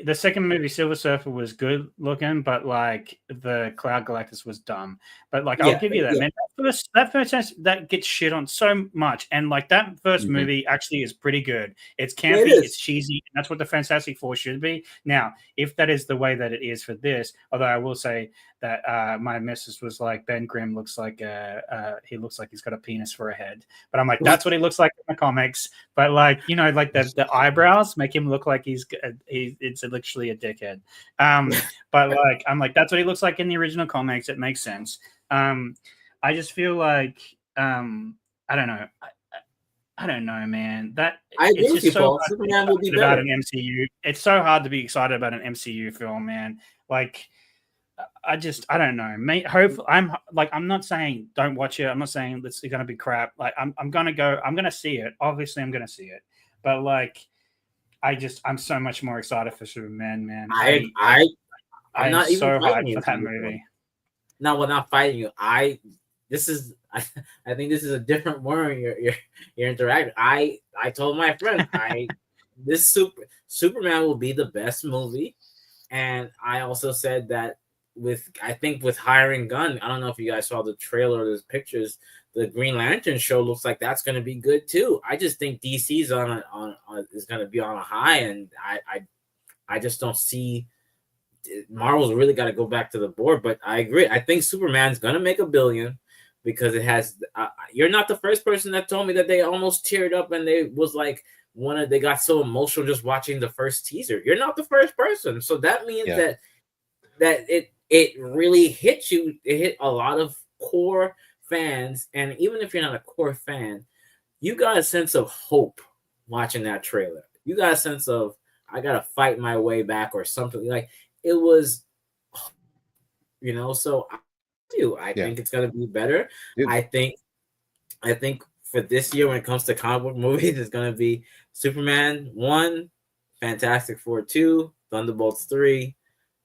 the second movie Silver Surfer was good looking, but like the Cloud Galactus was dumb. But like I'll give you that, man. That first that gets shit on so much, and like that first movie actually is pretty good. It's campy, it's cheesy, and that's what the Fantastic Four should be. Now, if that is the way that it is for this, although I will say that my missus was like, Ben Grimm looks like he looks like he's got a penis for a head, but I'm like, that's what he looks like in the comics. But like, you know, like the eyebrows make him look like it's literally a dickhead. But like, I'm like, that's what he looks like in the original comics. It makes sense. I just feel like I don't know. I don't know, man.
I agree with you, Paul. Superman will be better.
About an MCU. It's so hard to be excited about an MCU film, man. Like, I don't know. Hopefully, I'm not saying don't watch it. I'm not saying it's going to be crap. Like, I'm going to see it. Obviously, I'm going to see it. But like, I'm so much more excited for Superman, man. I'm not so hyped for that movie.
No, we're not fighting you. I think this is a different word you're interacting. I told my friend Superman will be the best movie, and I also said that with hiring Gunn. I don't know if you guys saw the trailer or those pictures. The Green Lantern show looks like that's going to be good too. I just think DC's is going to be on a high, and I just don't see. Marvel's really got to go back to the board, but I agree. I think Superman's going to make $1 billion because it has. You're not the first person that told me that they almost teared up and they was like they got so emotional just watching the first teaser. You're not the first person, so that means that it really hit you. It hit a lot of core fans, and even if you're not a core fan, you got a sense of hope watching that trailer. You got a sense of I got to fight my way back or something like. It was, so I think it's gonna be better. Dude. I think for this year when it comes to comic book movies, it's gonna be Superman 1, Fantastic Four 2, Thunderbolts 3,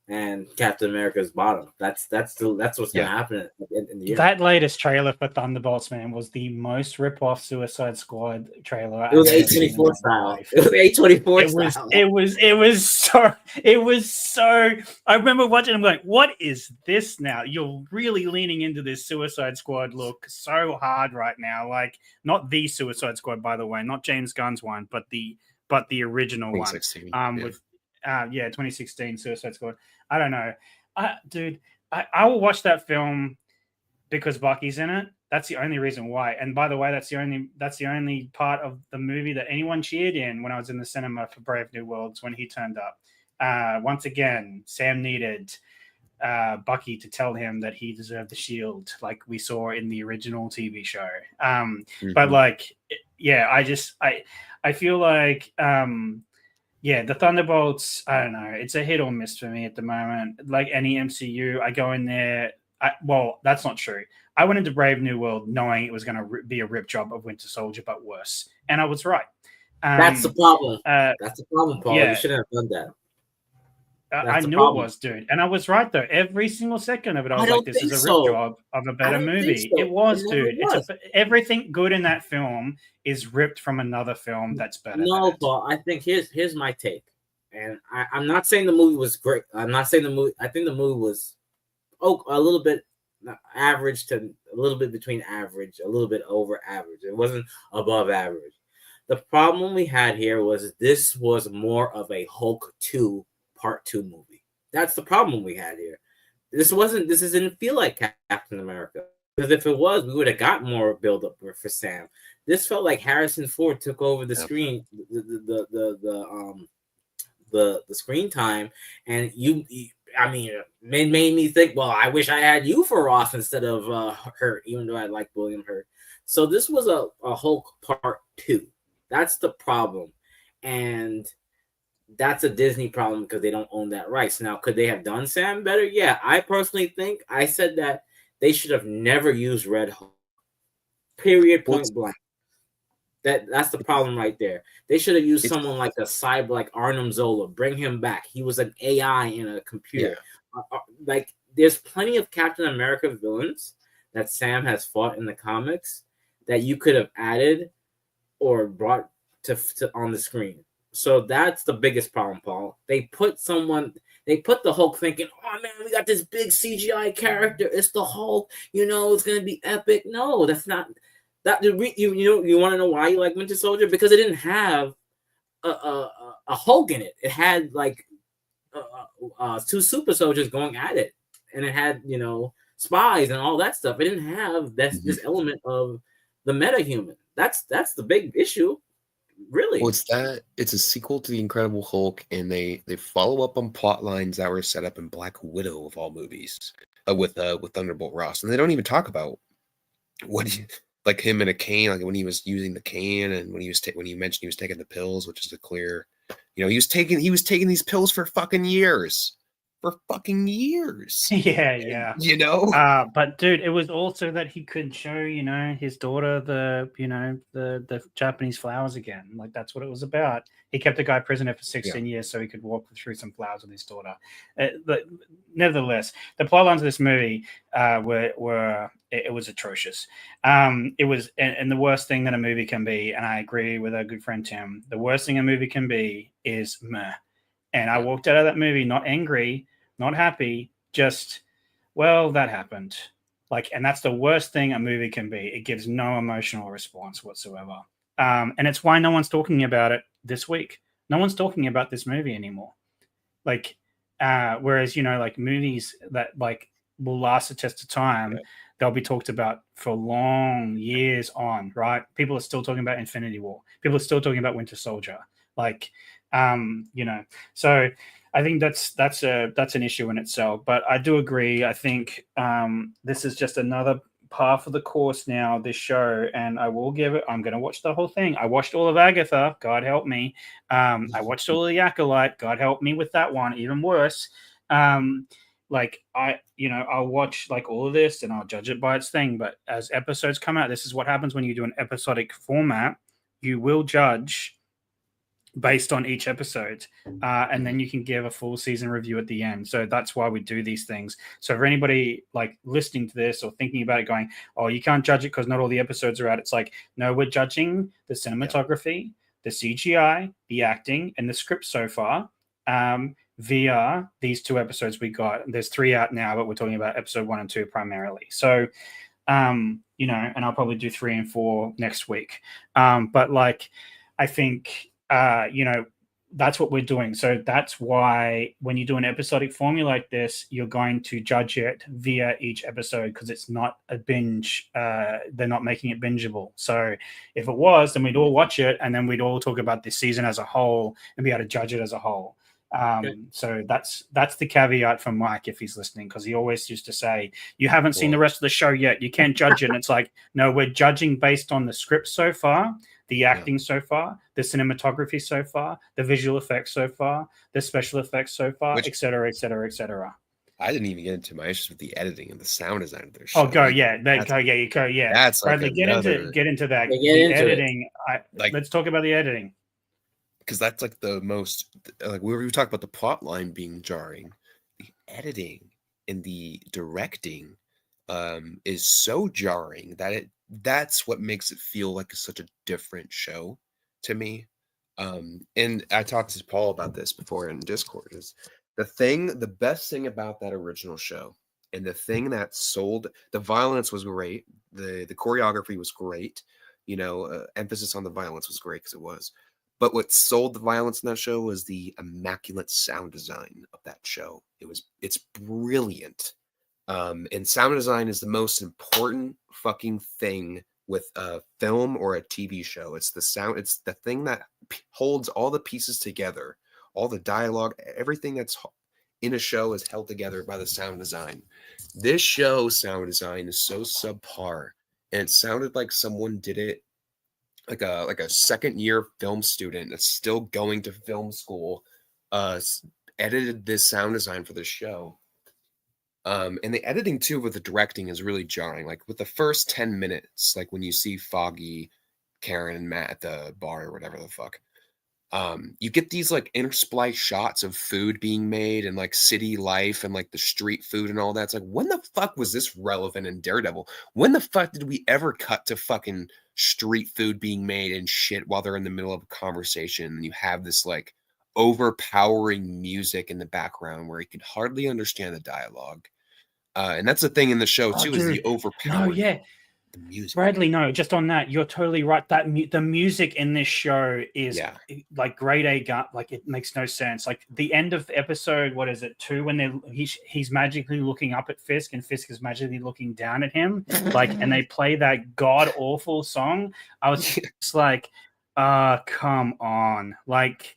and Captain America's bottom. That's what's gonna happen in the year.
That latest trailer for Thunderbolts, man, was the most rip-off Suicide Squad trailer.
It was A24 style. It was A24 style.
It was so. I remember watching. I'm like, what is this now? You're really leaning into this Suicide Squad look so hard right now. Like, not the Suicide Squad, by the way, not James Gunn's one, but the original one. With 2016 Suicide Squad. I don't know. I will watch that film because Bucky's in it. That's the only reason why. And by the way, that's the only part of the movie that anyone cheered in when I was in the cinema for Brave New Worlds when he turned up. Once again, Sam needed Bucky to tell him that he deserved the shield, like we saw in the original TV show. But like, I feel like the Thunderbolts, I don't know. It's a hit or miss for me at the moment. Like any MCU, I go in there. That's not true. I went into Brave New World knowing it was going to be a rip job of Winter Soldier, but worse. And I was right.
That's the problem. That's the problem, Paul. You shouldn't have done that.
I knew it was, dude. And I was right, though. Every single second of it, I was like, this is a rip job of a better movie. It was, dude. Everything good in that film is ripped from another film that's better.
No, Paul. I think here's my take. And I'm not saying the movie was great. I'm not saying the movie. I think the movie was a little bit average to a little bit between average, a little bit over average. It wasn't above average. The problem we had here was this was more of a Hulk 2 Part 2 movie. That's the problem we had here. This didn't feel like Captain America. Because if it was, we would have got more build up for Sam. This felt like Harrison Ford took over the screen, the screen time, and I mean, it made me think. Well, I wish I had you for Ross instead of Hurt, even though I like William Hurt. So this was a Hulk Part 2. That's the problem, and that's a Disney problem because they don't own that rights. Now, could they have done Sam better? Yeah, I personally think I said that they should have never used Red Hulk. Period. Point blank. That's the problem right there. They should have used someone like a cyber, like Arnim Zola. Bring him back. He was an AI in a computer. Yeah. Like, there's plenty of Captain America villains that Sam has fought in the comics that you could have added or brought to on the screen. So that's the biggest problem, Paul. They put the Hulk thinking, oh man, we got this big CGI character. It's the Hulk. It's going to be epic. No, that's not. That you want to know why you like Winter Soldier? Because it didn't have a Hulk in it. It had like two super soldiers going at it, and it had spies and all that stuff. It didn't have this element of the metahuman. That's the big issue, really.
Well, it's a sequel to the Incredible Hulk, and they follow up on plot lines that were set up in Black Widow of all movies with Thunderbolt Ross, and they don't even talk about like him in a cane, like when he was using the cane, and when he mentioned he was taking the pills, which is a clear, he was taking these pills for fucking years.
Yeah. But dude, it was also that he could show, his daughter the Japanese flowers again. Like, that's what it was about. He kept a guy prisoner for 16 years so he could walk through some flowers with his daughter. But nevertheless, the plot lines of this movie were it was atrocious. It was, and the worst thing that a movie can be, and I agree with our good friend Tim, the worst thing a movie can be is meh. And I walked out of that movie not angry, not happy, just, well, that happened. Like, and that's the worst thing a movie can be. It gives no emotional response whatsoever. And it's why no one's talking about it this week. No one's talking about this movie anymore. Like, whereas, like movies that like will last the test of time, they'll be talked about for long years on, right? People are still talking about Infinity War. People are still talking about Winter Soldier. Like, so I think that's an issue in itself. But I do agree. I think this is just another par for the course now, this show, and I will give it. I'm going to watch the whole thing. I watched all of Agatha. God help me. I watched all of the Acolyte. God help me with that one. Even worse. Like I'll watch like all of this and I'll judge it by its thing. But as episodes come out, this is what happens when you do an episodic format. You will judge based on each episode, and then you can give a full season review at the end. So that's why we do these things. So for anybody like listening to this or thinking about it going, oh, you can't judge it because not all the episodes are out, it's like, no, we're judging the cinematography, the CGI, the acting, and the script so far via these 2 episodes we got. There's 3 out now, but we're talking about episode 1 and 2 primarily. So and I'll probably do 3 and 4 next week. But like, I think that's what we're doing. So that's why when you do an episodic formula like this, you're going to judge it via each episode because it's not a binge. They're not making it bingeable. So if it was, then we'd all watch it and then we'd all talk about this season as a whole and be able to judge it as a whole. So that's the caveat from Mike if he's listening, because he always used to say, you haven't seen the rest of the show yet, you can't judge it. And it's like, no, we're judging based on the script so far, the acting so far, the cinematography so far, the visual effects so far, the special effects so far, et cetera, et cetera, et cetera.
I didn't even get into my issues with the editing and the sound design of their show.
Oh, go, yeah. That's Bradley, get into that. The editing. Let's talk about the editing.
Because that's like the most, like we talked about the plot line being jarring. The editing and the directing is so jarring that that's what makes it feel like such a different show to me. And I talked to Paul about this before in Discord, is the best thing about that original show, and the thing that sold, the violence was great, the choreography was great, emphasis on the violence was great because it was. But what sold the violence in that show was the immaculate sound design of that show. It's brilliant. And sound design is the most important fucking thing with a film or a TV show. It's the sound. It's the thing that holds all the pieces together, all the dialogue, everything that's in a show is held together by the sound design. This show's sound design is so subpar, and it sounded like someone did it like a second year film student that's still going to film school edited this sound design for the show. And the editing too with the directing is really jarring. Like with the first 10 minutes, like when you see Foggy, Karen, and Matt at the bar or whatever the fuck, you get these like intersplice shots of food being made and like city life and like the street food and all that. It's like, when the fuck was this relevant in Daredevil? When the fuck did we ever cut to fucking street food being made and shit while they're in the middle of a conversation and you have this like overpowering music in the background where you can hardly understand the dialogue? And that's the thing in the show too, is the overpowering the music.
Bradley, no, just on that, you're totally right. That the music in this show is like grade A gut. Like it makes no sense. Like the end of episode, what is it, 2, when he's magically looking up at Fisk and Fisk is magically looking down at him, like, and they play that god awful song. I was just like, come on, like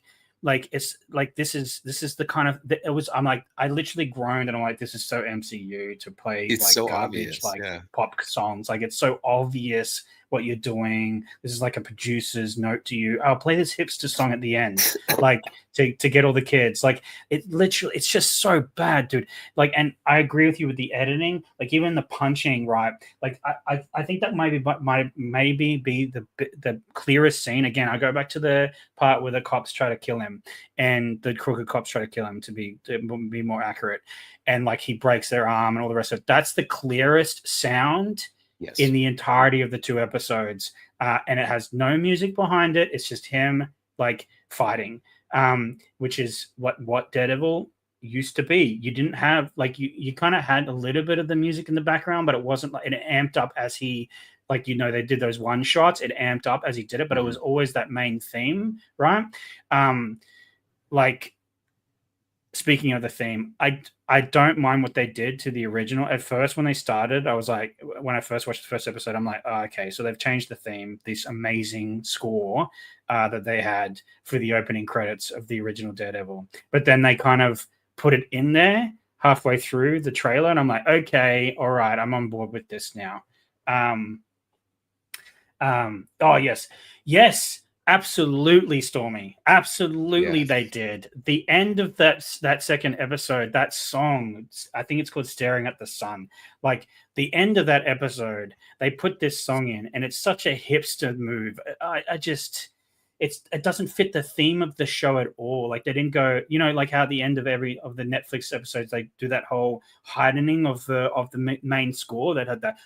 it's like this is the kind of it was. I'm like, I literally groaned and I'm like, this is so MCU to play
it's
like
so
garbage
obvious,
pop songs. Like it's so obvious what you're doing. This is like a producer's note to you. I'll play this hipster song at the end, like to get all the kids. Like it literally, it's just so bad, dude. Like, and I agree with you with the editing. Like even the punching, right? Like I think that might maybe be the clearest scene. Again, I go back to the part where the cops try to kill him, and the crooked cops try to kill him to be more accurate, and like he breaks their arm and all the rest of it. That's the clearest sound in the entirety of the 2 episodes, and it has no music behind it. It's just him like fighting, which is what Daredevil used to be. You didn't have like you kind of had a little bit of the music in the background, but it wasn't like it amped up as he, like, you know, they did those one shots. It amped up as he did it, but it was always that main theme, right? Like, speaking of the theme, I don't mind what they did to the original. At first, when they started, I was like, when I first watched the first episode, I'm like, oh, okay, so they've changed the theme, this amazing score that they had for the opening credits of the original Daredevil. But then they kind of put it in there halfway through the trailer, and I'm like, okay, all right, I'm on board with this now. Oh, yes. Absolutely, Stormy. Absolutely, they did. The end of that second episode, that song, I think it's called "Staring at the Sun." Like the end of that episode, they put this song in, and it's such a hipster move. It doesn't fit the theme of the show at all. Like they didn't go, you know, like how at the end of every of the Netflix episodes they do that whole heightening of the main score that had that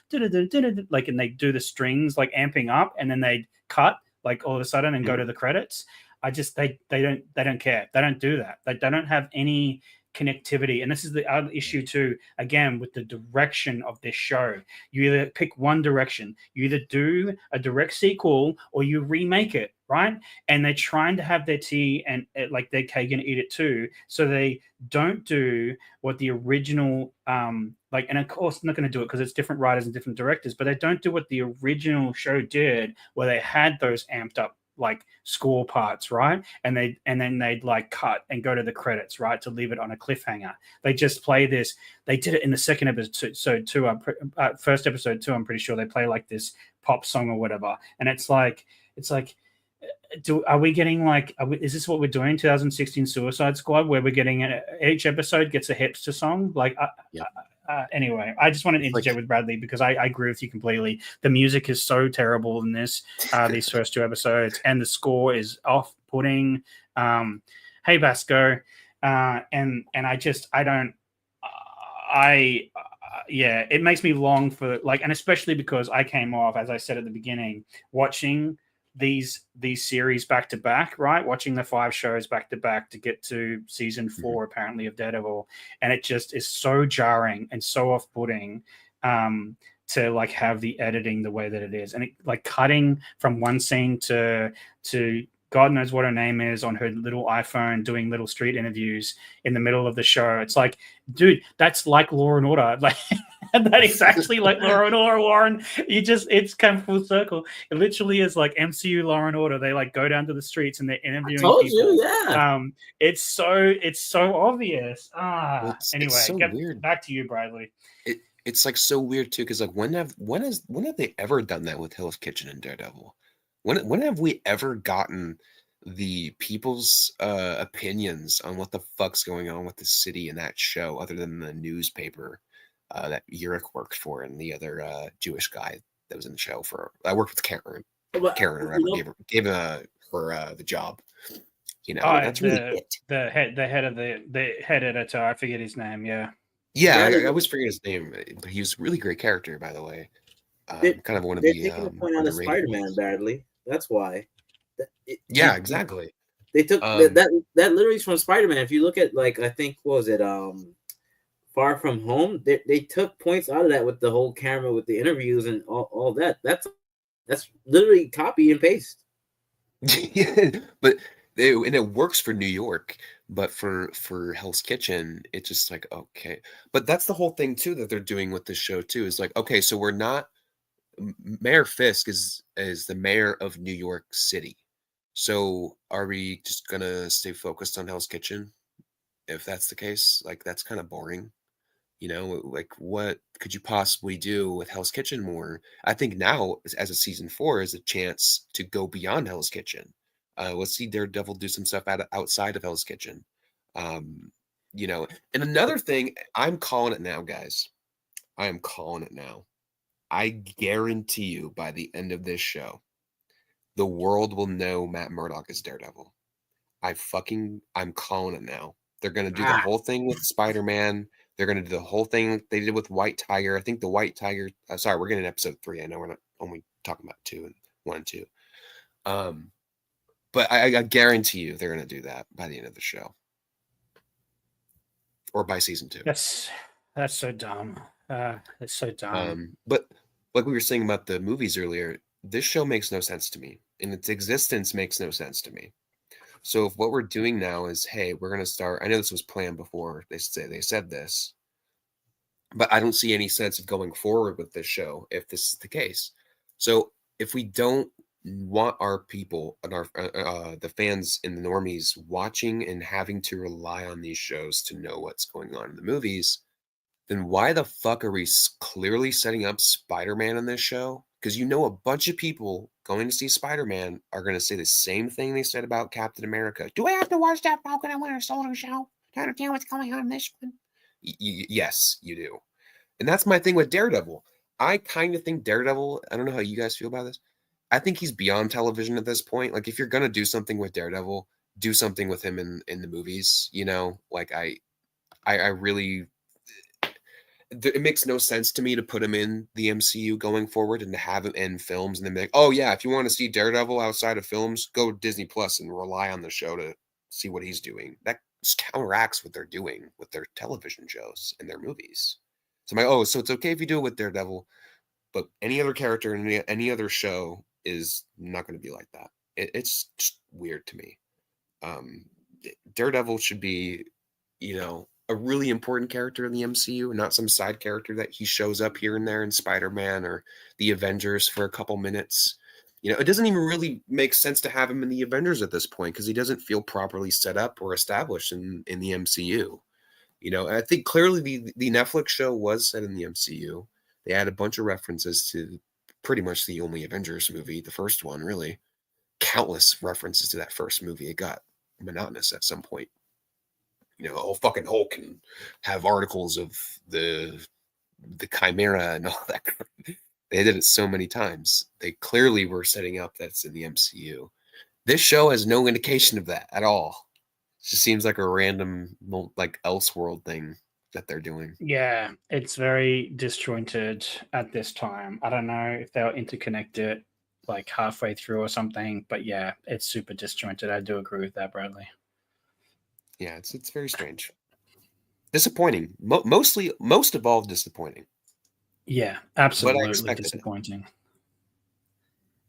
like, and they do the strings like amping up, and then they cut like all of a sudden and go to the credits. They don't care. They don't do that. They don't have any connectivity. And this is the other issue too, again, with the direction of this show. You either pick one direction, you either do a direct sequel or you remake it, right? And they're trying to have their tea and like their cake and eat it too. So they don't do what the original like, and of course I'm not going to do it because it's different writers and different directors, but they don't do what the original show did, where they had those amped up like score parts, right? And then they'd like cut and go to the credits, right, to leave it on a cliffhanger. They just play this. They did it in the second episode too. First episode too. I'm pretty sure they play like this pop song or whatever, and it's like. Are we getting like? Is this what we're doing? 2016 Suicide Squad, where we're getting each episode gets a hipster song, like. Anyway, I just wanted to interject with Bradley because I agree with you completely. The music is so terrible in this these first 2 episodes, and the score is off-putting. Hey Basco, and it makes me long for like, and especially because I came off, as I said at the beginning, watching these series back to back, right? Watching the 5 shows back to back to get to season 4, apparently, of Daredevil, and it just is so jarring and so off-putting to like have the editing the way that it is, and it like cutting from one scene to God knows what her name is on her little iPhone doing little street interviews in the middle of the show. It's like, dude, that's like Law and Order. Like that is actually like Law and Order, Warren. It's come full circle. It literally is like MCU Law and Order. They like go down to the streets and they're interviewing people.
Yeah.
It's so obvious. Anyway,
it's so weird.
Back to you, Bradley.
It's like so weird too, because like when have they ever done that with Hell's Kitchen and Daredevil? When have we ever gotten the people's opinions on what the fuck's going on with the city in that show, other than the newspaper that Yurik worked for and the other Jewish guy that was in the show I worked with Karen. Karen or whatever gave her the job. That's really it.
The head editor, I forget his name. Yeah.
Yeah, I always forget his name, but he was a really great character, by the way. Kind of one of the.
They're taking a point out of Spider-Man badly. That's why.
Yeah, exactly.
They took that literally is from Spider-Man. If you look at like I think what was it Far From Home, they took points out of that with the whole camera with the interviews and all that. That's literally copy and paste.
Yeah, but it works for New York. But for Hell's Kitchen, it's just like, okay. But that's the whole thing too that they're doing with this show too, is like, okay, so we're not Mayor Fisk is the mayor of New York City. So are we just gonna stay focused on Hell's Kitchen? If that's the case, like that's kind of boring. Like what could you possibly do with Hell's Kitchen more? I think now as a season 4 is a chance to go beyond Hell's Kitchen. Let's see Daredevil do some stuff outside of Hell's Kitchen. And another thing, I'm calling it now, guys. I am calling it now. I guarantee you by the end of this show, the world will know Matt Murdock is Daredevil. I'm calling it now. They're going to do the whole thing with Spider-Man. They're going to do the whole thing they did with White Tiger. I think the White Tiger, sorry, we're getting episode 3. I know we're not only talking about 1 and 2. But I guarantee you they're going to do that by the end of the show. Or by season 2.
That's so dumb. It's so dumb.
But like we were saying about the movies earlier, this show makes no sense to me. And its existence makes no sense to me. So if what we're doing now is, hey, we're going to start. I know this was planned before they said this. But I don't see any sense of going forward with this show if this is the case. So if we don't want our people and our the fans and the normies watching and having to rely on these shows to know what's going on in the movies, then why the fuck are we clearly setting up Spider-Man in this show? Because a bunch of people going to see Spider-Man are going to say the same thing they said about Captain America. Do I have to watch that Falcon and Winter Soldier show to understand what's going on in this one? Yes, you do. And that's my thing with Daredevil. I kind of think Daredevil, I don't know how you guys feel about this, I think he's beyond television at this point. Like, if you're going to do something with Daredevil, do something with him in the movies, Like, I really... It makes no sense to me to put him in the MCU going forward and to have him in films and then be like, oh, yeah, if you want to see Daredevil outside of films, go to Disney Plus and rely on the show to see what he's doing. That counteracts what they're doing with their television shows and their movies. So I'm like, so it's okay if you do it with Daredevil, but any other character in any other show is not going to be like that. It's just weird to me. Daredevil should be, a really important character in the MCU, not some side character that he shows up here and there in Spider-Man or the Avengers for a couple minutes. It doesn't even really make sense to have him in the Avengers at this point because he doesn't feel properly set up or established in the MCU. I think clearly the Netflix show was set in the MCU. They had a bunch of references to pretty much the only Avengers movie, the first one, really. Countless references to that first movie. It got monotonous at some point. Fucking Hulk can have articles of the Chimera and all that. They did it so many times. They clearly were setting up that's in the MCU. This show has no indication of that at all. It just seems like a random, like, Elseworld thing that they're doing.
Yeah, it's very disjointed at this time. I don't know if they'll interconnect it like halfway through or something, but yeah, it's super disjointed. I do agree with that, Bradley.
Yeah, it's very strange. Disappointing. Most of all, disappointing.
Yeah, absolutely disappointing.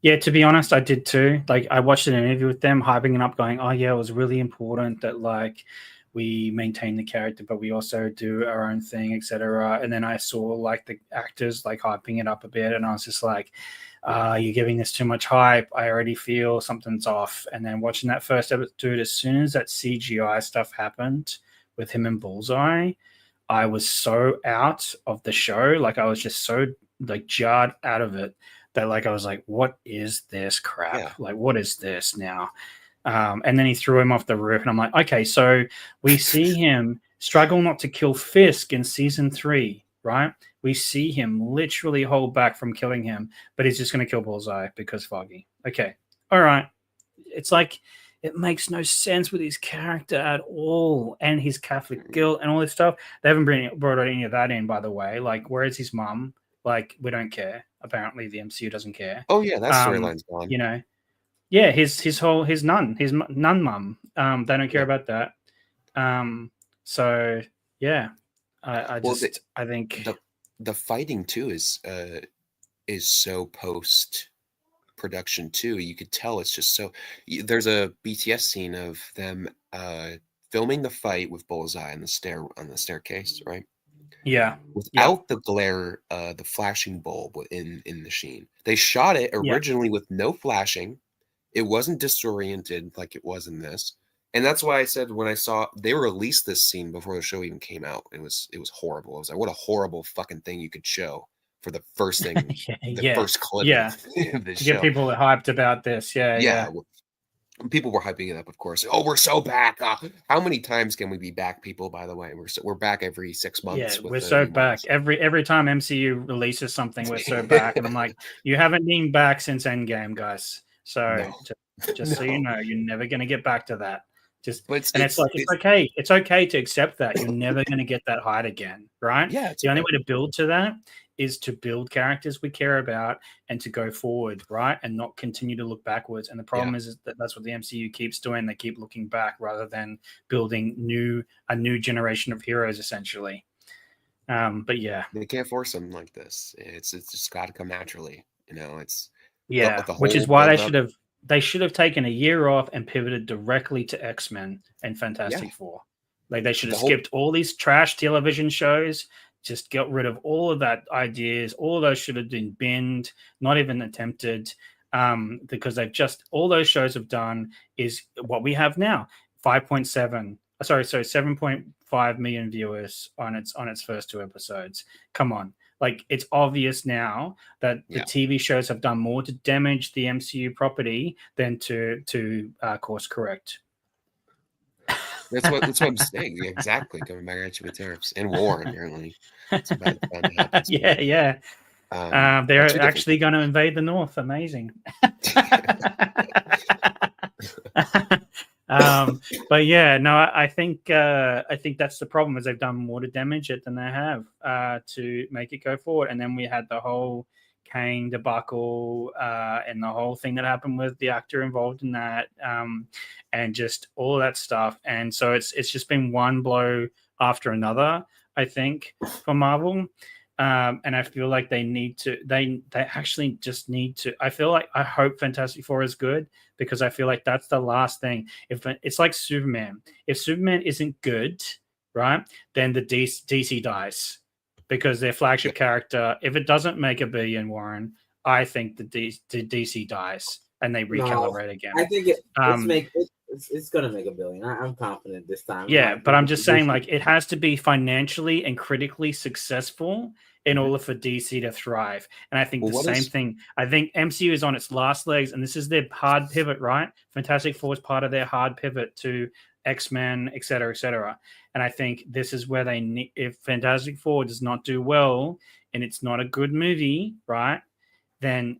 Yeah, to be honest, I did too. Like, I watched an interview with them, hyping it up, going, "Oh yeah, it was really important that like we maintain the character, but we also do our own thing, etc." And then I saw like the actors like hyping it up a bit, and I was just like, "You're giving this too much hype. I already feel something's off." And then watching that first episode, dude, as soon as that CGI stuff happened with him and Bullseye, I was so out of the show. Like, I was just so like jarred out of it that like I was like, what is this crap?
Yeah.
Like, what is this now? And then he threw him off the roof, and I'm like, okay, so we see him struggle not to kill Fisk in season 3, right? We see him literally hold back from killing him, but he's just going to kill Bullseye because Foggy. Okay, all right. It's like it makes no sense with his character at all, and his Catholic guilt and all this stuff. They haven't brought any of that in, by the way. Like, where is his mum? Like, we don't care. Apparently, the MCU doesn't care.
Oh yeah, that storyline's gone.
You know, yeah, his nun mum. They don't care about that. So yeah, I think
the fighting too is so post production too. You could tell it's just so. There's a BTS scene of them filming the fight with Bullseye on the staircase, right?
Yeah.
Without the glare, the flashing bulb in the sheen. They shot it originally with no flashing. It wasn't disoriented like it was in this. And that's why I said when I saw they released this scene before the show even came out, it was horrible. I was like, what a horrible fucking thing you could show for the first thing, first clip of this show.
Get people hyped about this. Yeah.
People were hyping it up, of course. Oh, we're so back. How many times can we be back, people, by the way? We're back every 6 months.
Yeah, we're so back. Every time MCU releases something, we're so back. And I'm like, you haven't been back since Endgame, guys. So just so you know, you're never going to get back to that. It's okay. It's okay to accept that. You're never going to get that height again, right?
Yeah.
The only way to build to that is to build characters we care about and to go forward, right? And not continue to look backwards. And the problem is that that's what the MCU keeps doing. They keep looking back rather than building a new generation of heroes, essentially. But yeah,
they can't force them like this. It's just got to come naturally. You know,
which is why they should have taken a year off and pivoted directly to X-Men and Fantastic Four. Like, they should have skipped all these trash television shows, just got rid of all of that ideas. All of those should have been binned, not even attempted, because all those shows have done is what we have now. 7.5 million viewers on its first 2 episodes. Come on. Like, it's obvious now that the TV shows have done more to damage the MCU property than to course correct.
That's what I'm saying. Exactly. Coming back at you with tariffs and war, apparently. It's about to happen.
Yeah. They're actually going to invade the North. Amazing. But yeah, no, I think that's the problem, is they've done more to damage it than they have to make it go forward. And then we had the whole Kane debacle and the whole thing that happened with the actor involved in that, and just all of that stuff. And so it's just been one blow after another, I think, for Marvel. And I feel like they actually just need to. I hope Fantastic Four is good, because I feel like that's the last thing. If it's like Superman, if Superman isn't good, right, then the DC dies, because their flagship character, if it doesn't make $1 billion, Warren, I think the DC dies and they recalibrate again.
I think it's going to make $1 billion. I'm confident this time.
Yeah, but I'm just saying, like, it has to be financially and critically successful in order for DC to thrive. And I think the same thing. I think MCU is on its last legs, and this is their hard pivot, right? Fantastic Four is part of their hard pivot to X-Men, et cetera, et cetera. And I think this is where they need, if Fantastic Four does not do well and it's not a good movie, right, then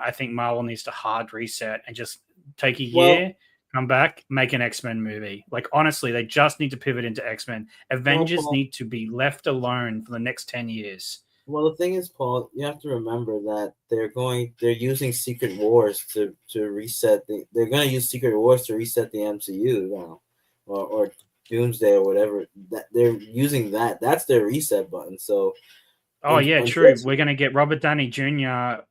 I think Marvel needs to hard reset and just take a year, come back, make an X-Men movie. Like, honestly, they just need to pivot into X-Men. Avengers need to be left alone for the next 10 years.
Well, the thing is, Paul, you have to remember that they're using Secret Wars to reset they're going to use Secret Wars to reset the MCU now, or Doomsday or whatever. That they're using that's their reset button. So,
true. We're going to get Robert Downey Jr.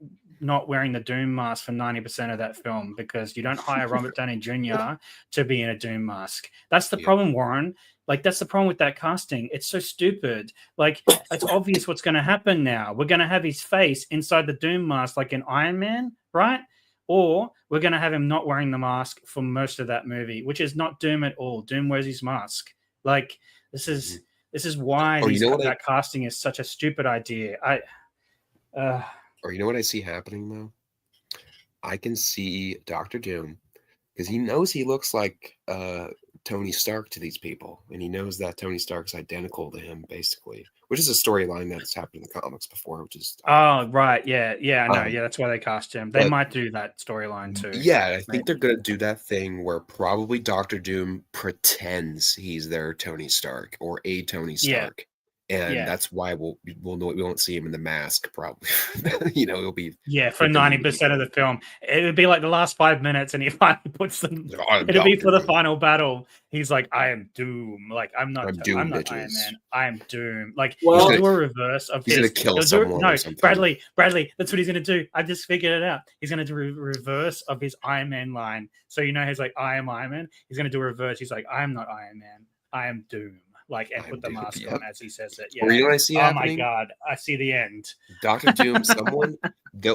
not wearing the Doom mask for 90% of that film, because you don't hire Robert Downey Jr. to be in a Doom mask. That's the problem, Warren. Like, that's the problem with that casting. It's so stupid. Like, it's obvious what's going to happen now. We're going to have his face inside the Doom mask like in Iron Man, right? Or we're going to have him not wearing the mask for most of that movie, which is not Doom at all. Doom wears his mask. Like, this is why that casting is such a stupid idea.
Or you know what I see happening, though? I can see Dr. Doom, because he knows he looks like Tony Stark to these people, and he knows that Tony Stark's identical to him, basically, which is a storyline that's happened in the comics before, which is
right, yeah, I know, that's why they cast him. They might do that storyline too.
Yeah, I think they're gonna do that thing where probably Dr. Doom pretends he's their Tony Stark or a Tony Stark. And that's why we'll know we won't see him in the mask, probably. It'll be
for 90% of the film. It would be like the last 5 minutes, and he finally puts them. It'll be for the final battle. He's like, "I am Doom. Like, I'm not Iron Man. I am Doom." Like, he'll do a reverse of
he's
his.
Gonna kill someone.
No, Bradley. That's what he's gonna do. I just figured it out. He's gonna do a reverse of his Iron Man line. So he's like, "I am Iron Man." He's gonna do a reverse. He's like, "I am not Iron Man. I am Doom." Like, and put the mask on as he says it. Yeah.
Or you know what I see happening?
My God, I see the end.
Dr. Doom,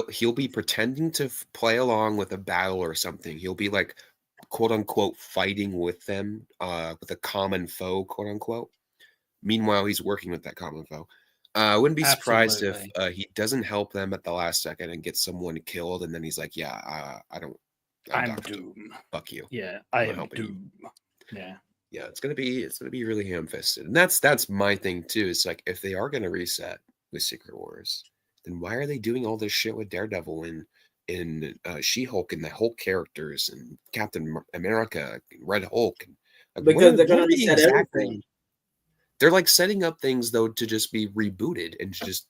he'll be pretending to play along with a battle or something. He'll be like, quote unquote, fighting with them, with a common foe, quote unquote. Meanwhile, he's working with that common foe. I wouldn't be surprised if he doesn't help them at the last second and gets someone killed, and then he's like, I'm
Doom.
Fuck you.
Yeah, I am Doom. Yeah.
Yeah, it's gonna be really ham-fisted, and that's my thing too. It's like, if they are gonna reset with Secret Wars, then why are they doing all this shit with Daredevil and She-Hulk and the Hulk characters and Captain America, and Red Hulk?
Because they're gonna reset everything.
They're like setting up things though to just be rebooted and to just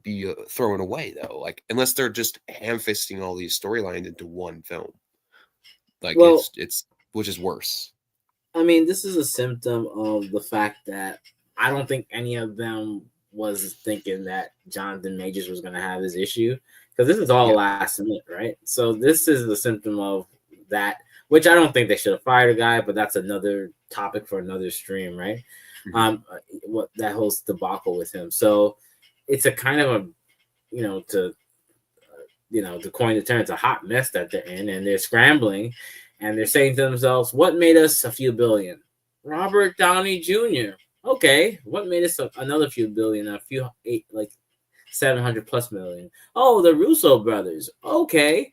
be thrown away though. Like, unless they're just ham-fisting all these storylines into one film, like it's which is worse.
I mean, this is a symptom of the fact that I don't think any of them was thinking that Jonathan Majors was going to have his issue, because this is all last minute, right? So this is the symptom of that, which I don't think they should have fired a guy, but that's another topic for another stream, right? Mm-hmm. What that whole debacle with him. So it's a kind of to coin the term, it's a hot mess that they're in, and they're scrambling. And they're saying to themselves, what made us a few billion? Robert Downey Jr. Okay. What made us another few billion? 700 plus million. Oh, the Russo brothers. Okay.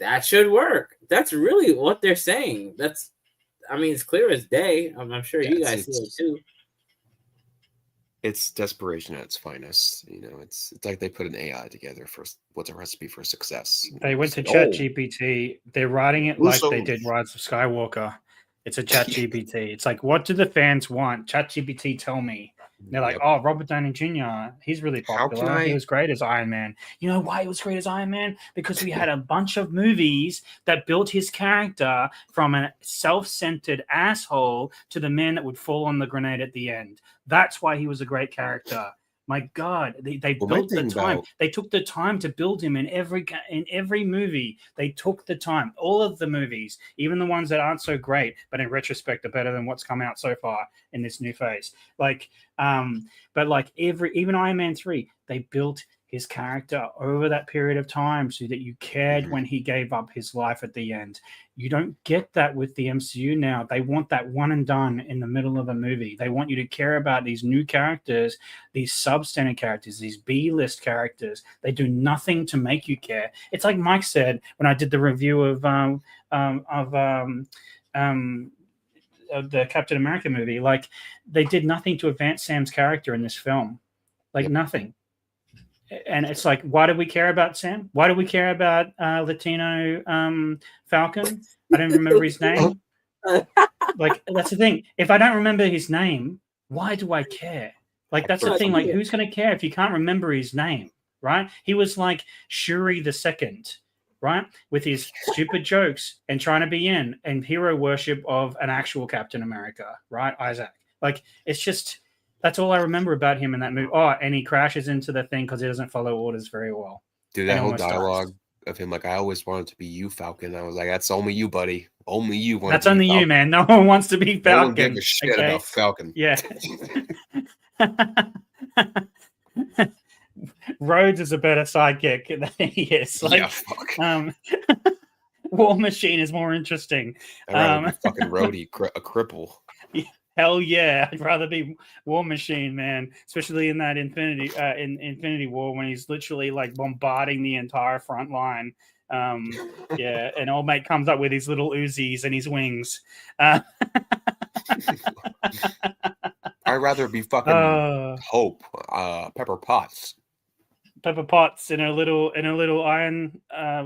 That should work. That's really what they're saying. It's clear as day. I'm sure you guys see it too.
It's desperation at its finest. It's like they put an AI together for what's a recipe for success.
They went to ChatGPT. They're writing it like they did Rise of Skywalker. It's a ChatGPT. It's like, what do the fans want? ChatGPT, tell me. And they're like, oh, Robert Downey Jr., he's really popular. He was great as Iron Man. You know why he was great as Iron Man? Because we had a bunch of movies that built his character from a self-centered asshole to the man that would fall on the grenade at the end. That's why he was a great character. My God, they built the time. They took the time to build him in every movie. They took the time. All of the movies, even the ones that aren't so great, but in retrospect are better than what's come out so far in this new phase. But like even Iron Man 3, they built his character over that period of time so that you cared when he gave up his life at the end. You don't get that with the MCU now. They want that one and done in the middle of a movie. They want you to care about these new characters, these substandard characters, these B-list characters. They do nothing to make you care. It's like Mike said when I did the review of the Captain America movie. Like, they did nothing to advance Sam's character in this film. Nothing. And it's like, why do we care about Sam? Why do we care about Latino Falcon? I don't remember his name. Like, that's the thing. If I don't remember his name, why do I care? Like, that's the thing. Like, who's going to care if you can't remember his name, right? He was like Shuri the Second, right? With his stupid jokes and trying to be in and hero worship of an actual Captain America, right? Isaac. Like, it's just... That's all I remember about him in that movie. Oh, and he crashes into the thing because he doesn't follow orders very well.
Dude, that whole dialogue of him, like, I always wanted to be you, Falcon. I was like, that's only you, buddy. Only you want.
That's only you, man. No one wants to be Falcon.
No one gives a shit about Falcon.
Yeah. Rhodes is a better sidekick than he is. Like,
yeah, fuck.
War Machine is more interesting.
I'd rather be fucking Rhodey, a cripple.
Hell yeah, I'd rather be War Machine, man. Especially in that Infinity War when he's literally like bombarding the entire front line. Yeah, and old mate comes up with his little Uzis and his wings.
I'd rather be fucking Hope, Pepper Potts.
Pepper Potts in a little iron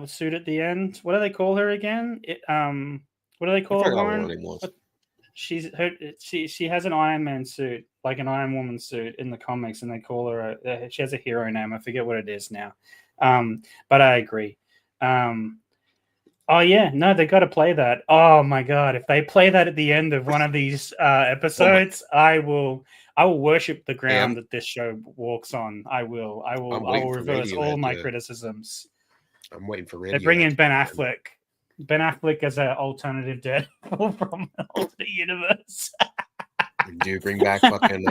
suit at the end. What do they call her again? What do they call her, Warren? She has an Iron Man suit, like an Iron Woman suit in the comics, and they call her she has a hero name. I forget what it is now. But I agree. Oh yeah, no, they got to play that. Oh my god, if they play that at the end of one of these episodes, I will worship the ground that this show walks on. I will reverse all my criticisms.
I'm waiting for
radio. They bring in Ben Affleck. Ben Affleck as an alternative Daredevil from an alternate universe.
Dude, bring back fucking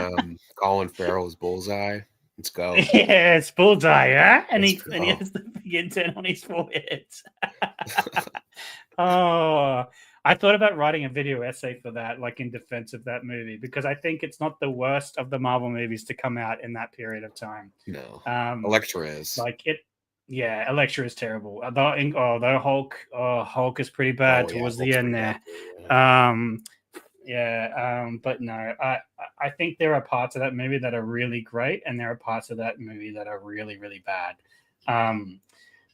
Colin Farrell's Bullseye. Let's go.
Yeah, it's Bullseye, huh? And he has the big intent on his forehead. Oh, I thought about writing a video essay for that, like in defense of that movie, because I think it's not the worst of the Marvel movies to come out in that period of time.
No, Elektra is
like it. Yeah, Elektra is terrible. The Hulk is pretty bad towards the end there. But no, I think there are parts of that movie that are really great, and there are parts of that movie that are really, really bad.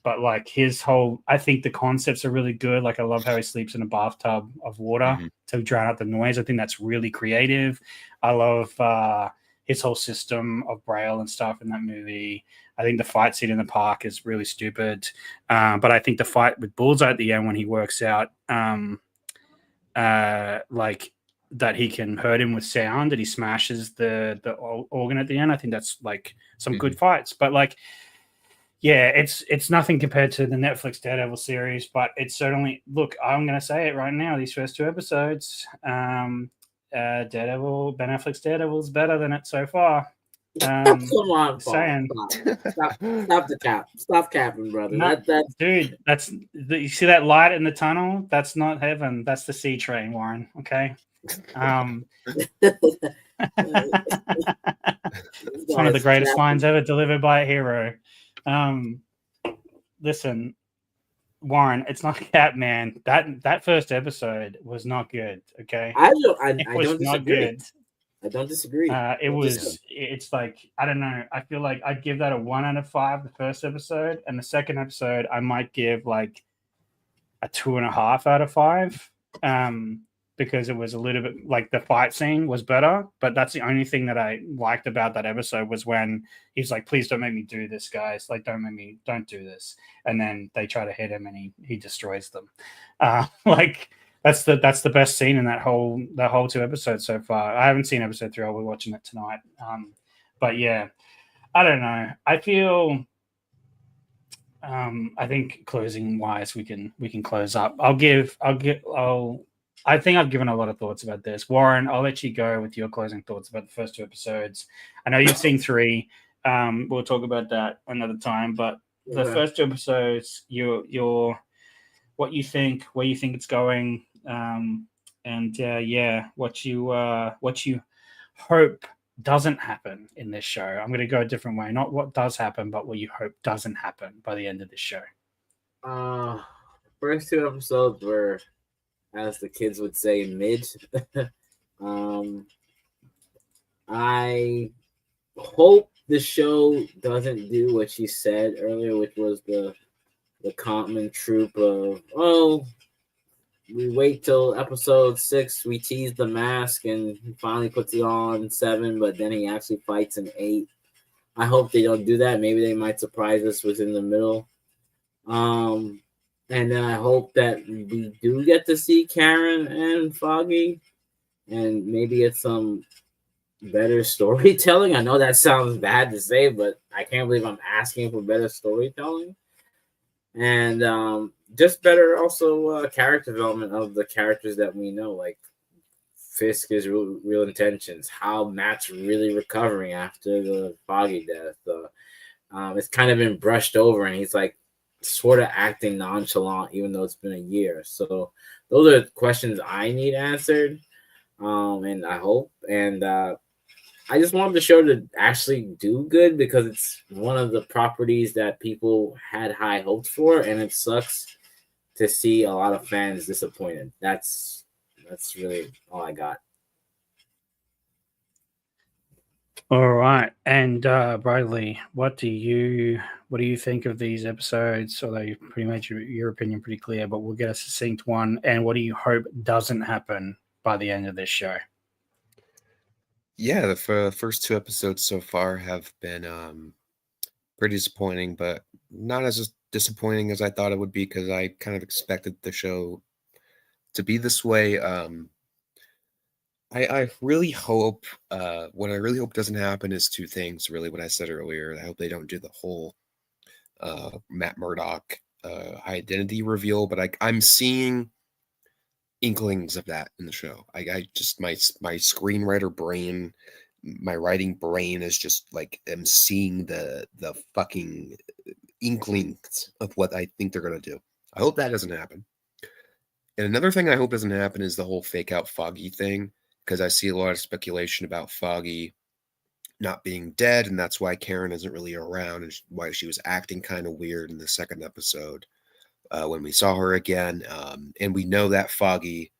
But like I think the concepts are really good. Like I love how he sleeps in a bathtub of water to drown out the noise. I think that's really creative. I love his whole system of Braille and stuff in that movie. I think the fight scene in the park is really stupid. But I think the fight with Bullseye at the end when he works out like that he can hurt him with sound and he smashes the organ at the end. I think that's like some good fights. But like, yeah, it's nothing compared to the Netflix Daredevil series, but it's certainly, look, I'm going to say it right now. These first 2 episodes, Daredevil, Ben Affleck's Daredevil is better than it so far.
Come on, saying. Stop the cap. Stop capping, brother.
No, dude, you see that light in the tunnel? That's not heaven. That's the C train, Warren. Okay. It's one of the greatest lines ever delivered by a hero. Listen, Warren, it's not cap, man. That first episode was not good. Okay,
I don't disagree. I don't disagree.
It's like, I don't know. I feel like I'd give that a 1 out of 5, the first episode, and the second episode I might give like a 2.5 out of 5. Because it was a little bit like the fight scene was better, but that's the only thing that I liked about that episode was when he's like, please don't make me do this, guys. Like, don't do this. And then they try to hit him and he destroys them. Like that's the best scene in that whole 2 episodes so far. I haven't seen episode 3. I'll be watching it tonight. But yeah, I don't know. I feel, I think closing wise, we can close up. I think I've given a lot of thoughts about this. Warren, I'll let you go with your closing thoughts about the first 2 episodes. I know you've seen 3. We'll talk about that another time. But the first 2 episodes, your what you think, where you think it's going, what you hope doesn't happen in this show. I'm going to go a different way. Not what does happen, but what you hope doesn't happen by the end of this show.
First 2 episodes were, as the kids would say, mid. I hope the show doesn't do what she said earlier, which was the common trope of, we wait till episode 6, we tease the mask, and he finally puts it on in 7, but then he actually fights in 8. I hope they don't do that. Maybe they might surprise us within the middle. And then I hope that we do get to see Karen and Foggy, and maybe it's some better storytelling. I know that sounds bad to say, but I can't believe I'm asking for better storytelling. and just better also character development of the characters that we know, like Fisk is real intentions, how Matt's really recovering after the Foggy death. It's kind of been brushed over, and he's like sort of acting nonchalant, even though it's been a year. So those are questions I need answered, and I hope. And I just want the show to actually do good because it's one of the properties that people had high hopes for, and it sucks to see a lot of fans disappointed. That's really all I got.
All right, and Bradley, what do you think of these episodes? Although you pretty much your opinion pretty clear, but we'll get a succinct one. And what do you hope doesn't happen by the end of this show?
Yeah, the first 2 episodes so far have been pretty disappointing, but not as disappointing as I thought it would be because I kind of expected the show to be this way. I really hope what I really hope doesn't happen is 2 things. Really, what I said earlier. I hope they don't do the whole Matt Murdock identity reveal, but I'm seeing inklings of that in the show. I just my screenwriter brain, my writing brain is just like I'm seeing the fucking inklings of what I think they're gonna do. I hope that doesn't happen. And another thing I hope doesn't happen is the whole fake out Foggy thing, because I see a lot of speculation about Foggy not being dead, and that's why Karen isn't really around, and why she was acting kind of weird in the second episode when we saw her again. And we know that Foggy,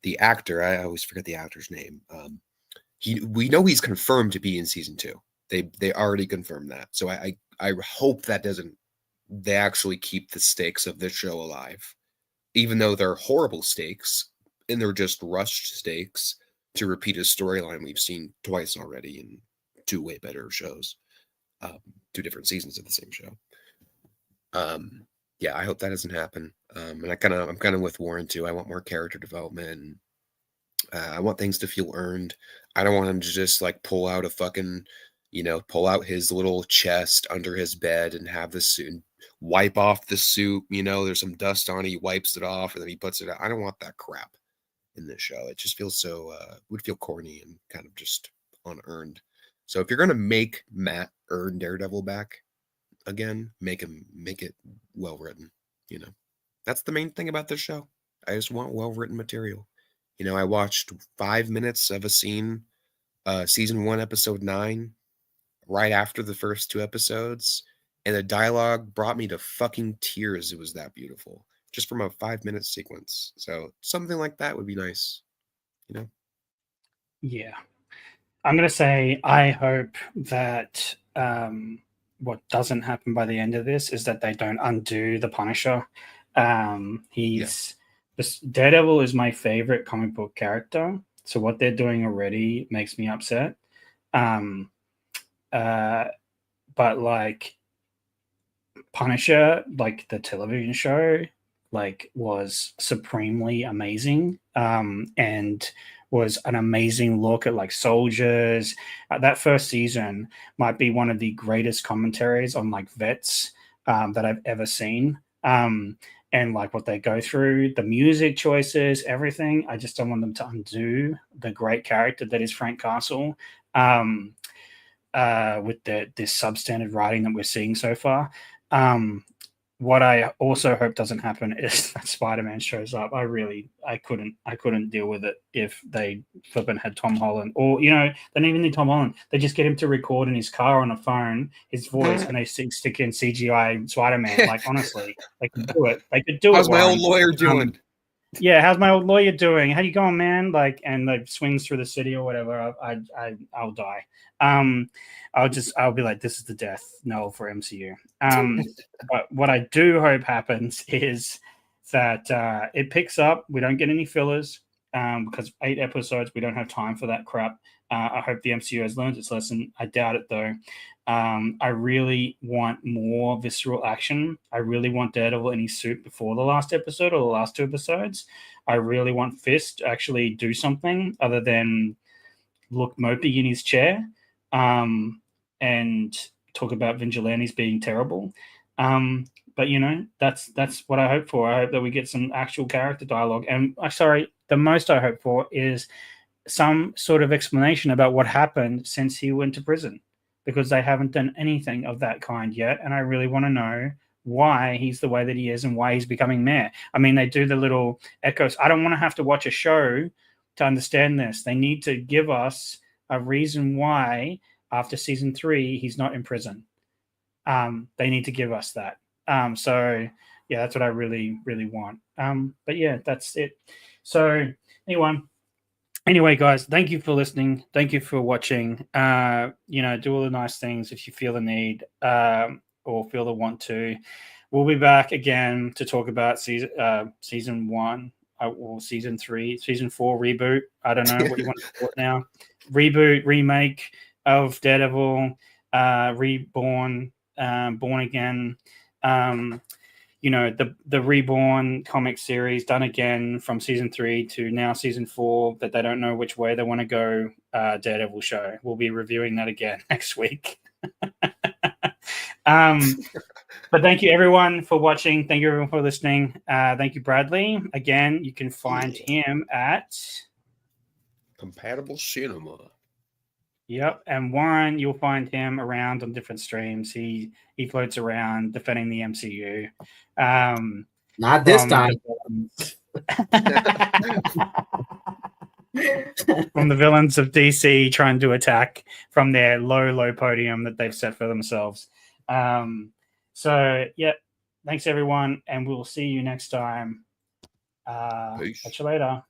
the actor, I always forget the actor's name. We know he's confirmed to be in season 2. They already confirmed that. So I hope that they actually keep the stakes of this show alive, even though they're horrible stakes and they're just rushed stakes to repeat a storyline we've seen twice already in 2 way better shows, 2 different seasons of the same show. Yeah, I hope that doesn't happen. And I'm kind of with Warren too. I want more character development. I want things to feel earned. I don't want him to just like pull out his little chest under his bed and have the suit, wipe off the suit. There's some dust on it. He wipes it off and then he puts it out. I don't want that crap in this show. It just feels would feel corny and kind of just unearned. So if you're going to make Matt earn Daredevil back again, make it well written. That's the main thing about this show. I just want well written material. I watched 5 minutes of a scene, season 1, episode 9, right after the first 2 episodes, and the dialogue brought me to fucking tears. It was that beautiful, just from a 5-minute sequence. So something like that would be nice.
Yeah, I'm gonna say I hope that what doesn't happen by the end of this is that they don't undo the Punisher. Daredevil is my favorite comic book character, so what they're doing already makes me upset. But like Punisher, like the television show, like was supremely amazing, and was an amazing look at like soldiers. That first season might be one of the greatest commentaries on like vets that I've ever seen. And like what they go through, the music choices, everything. I just don't want them to undo the great character that is Frank Castle, with this substandard writing that we're seeing so far. What I also hope doesn't happen is that Spider-Man shows up. I couldn't deal with it if they flipping had Tom Holland, or they don't even need Tom Holland. They just get him to record in his car on a phone his voice, and they stick in CGI Spider-Man. Like honestly, they could do it. They could do it.
How's my old lawyer doing?
Yeah, how's my old lawyer doing? How you going, man? Like, and like swings through the city or whatever. I'll die. I'll be like, this is the death knell for MCU. But what I do hope happens is that it picks up. We don't get any fillers because 8 episodes, we don't have time for that crap. I hope the MCU has learned its lesson. I doubt it though. I really want more visceral action. I really want Daredevil in his suit before the last episode or the last 2 episodes. I really want Fist to actually do something other than look mopey in his chair and talk about vigilantes being terrible. But that's what I hope for. I hope that we get some actual character dialogue. And the most I hope for is some sort of explanation about what happened since he went to prison, because they haven't done anything of that kind yet. And I really want to know why he's the way that he is and why he's becoming mayor. I mean, they do the little echoes. I don't want to have to watch a show to understand this. They need to give us a reason why after season 3 he's not in prison. They need to give us that. So yeah, that's what I really, really want. But yeah, that's it. So anyway, guys, thank you for listening. Thank you for watching. Do all the nice things if you feel the need or feel the want to. We'll be back again to talk about season 1 or season 3, season 4 reboot. I don't know what you want to call it now. Reboot, remake of Daredevil, reborn, born again. The Reborn comic series done again from season 3 to now season 4, that they don't know which way they want to go. Daredevil show. We'll be reviewing that again next week. But thank you everyone for watching. Thank you everyone for listening. Thank you, Bradley. Again, you can find him at
Compatible Cinema.
Yep, and Warren, you'll find him around on different streams. He floats around defending the MCU.
Not this time.
From the villains of DC trying to attack from their low podium that they've set for themselves. So yeah, thanks everyone, and we'll see you next time.
Peace.
Catch you later.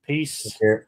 Peace.
Take care.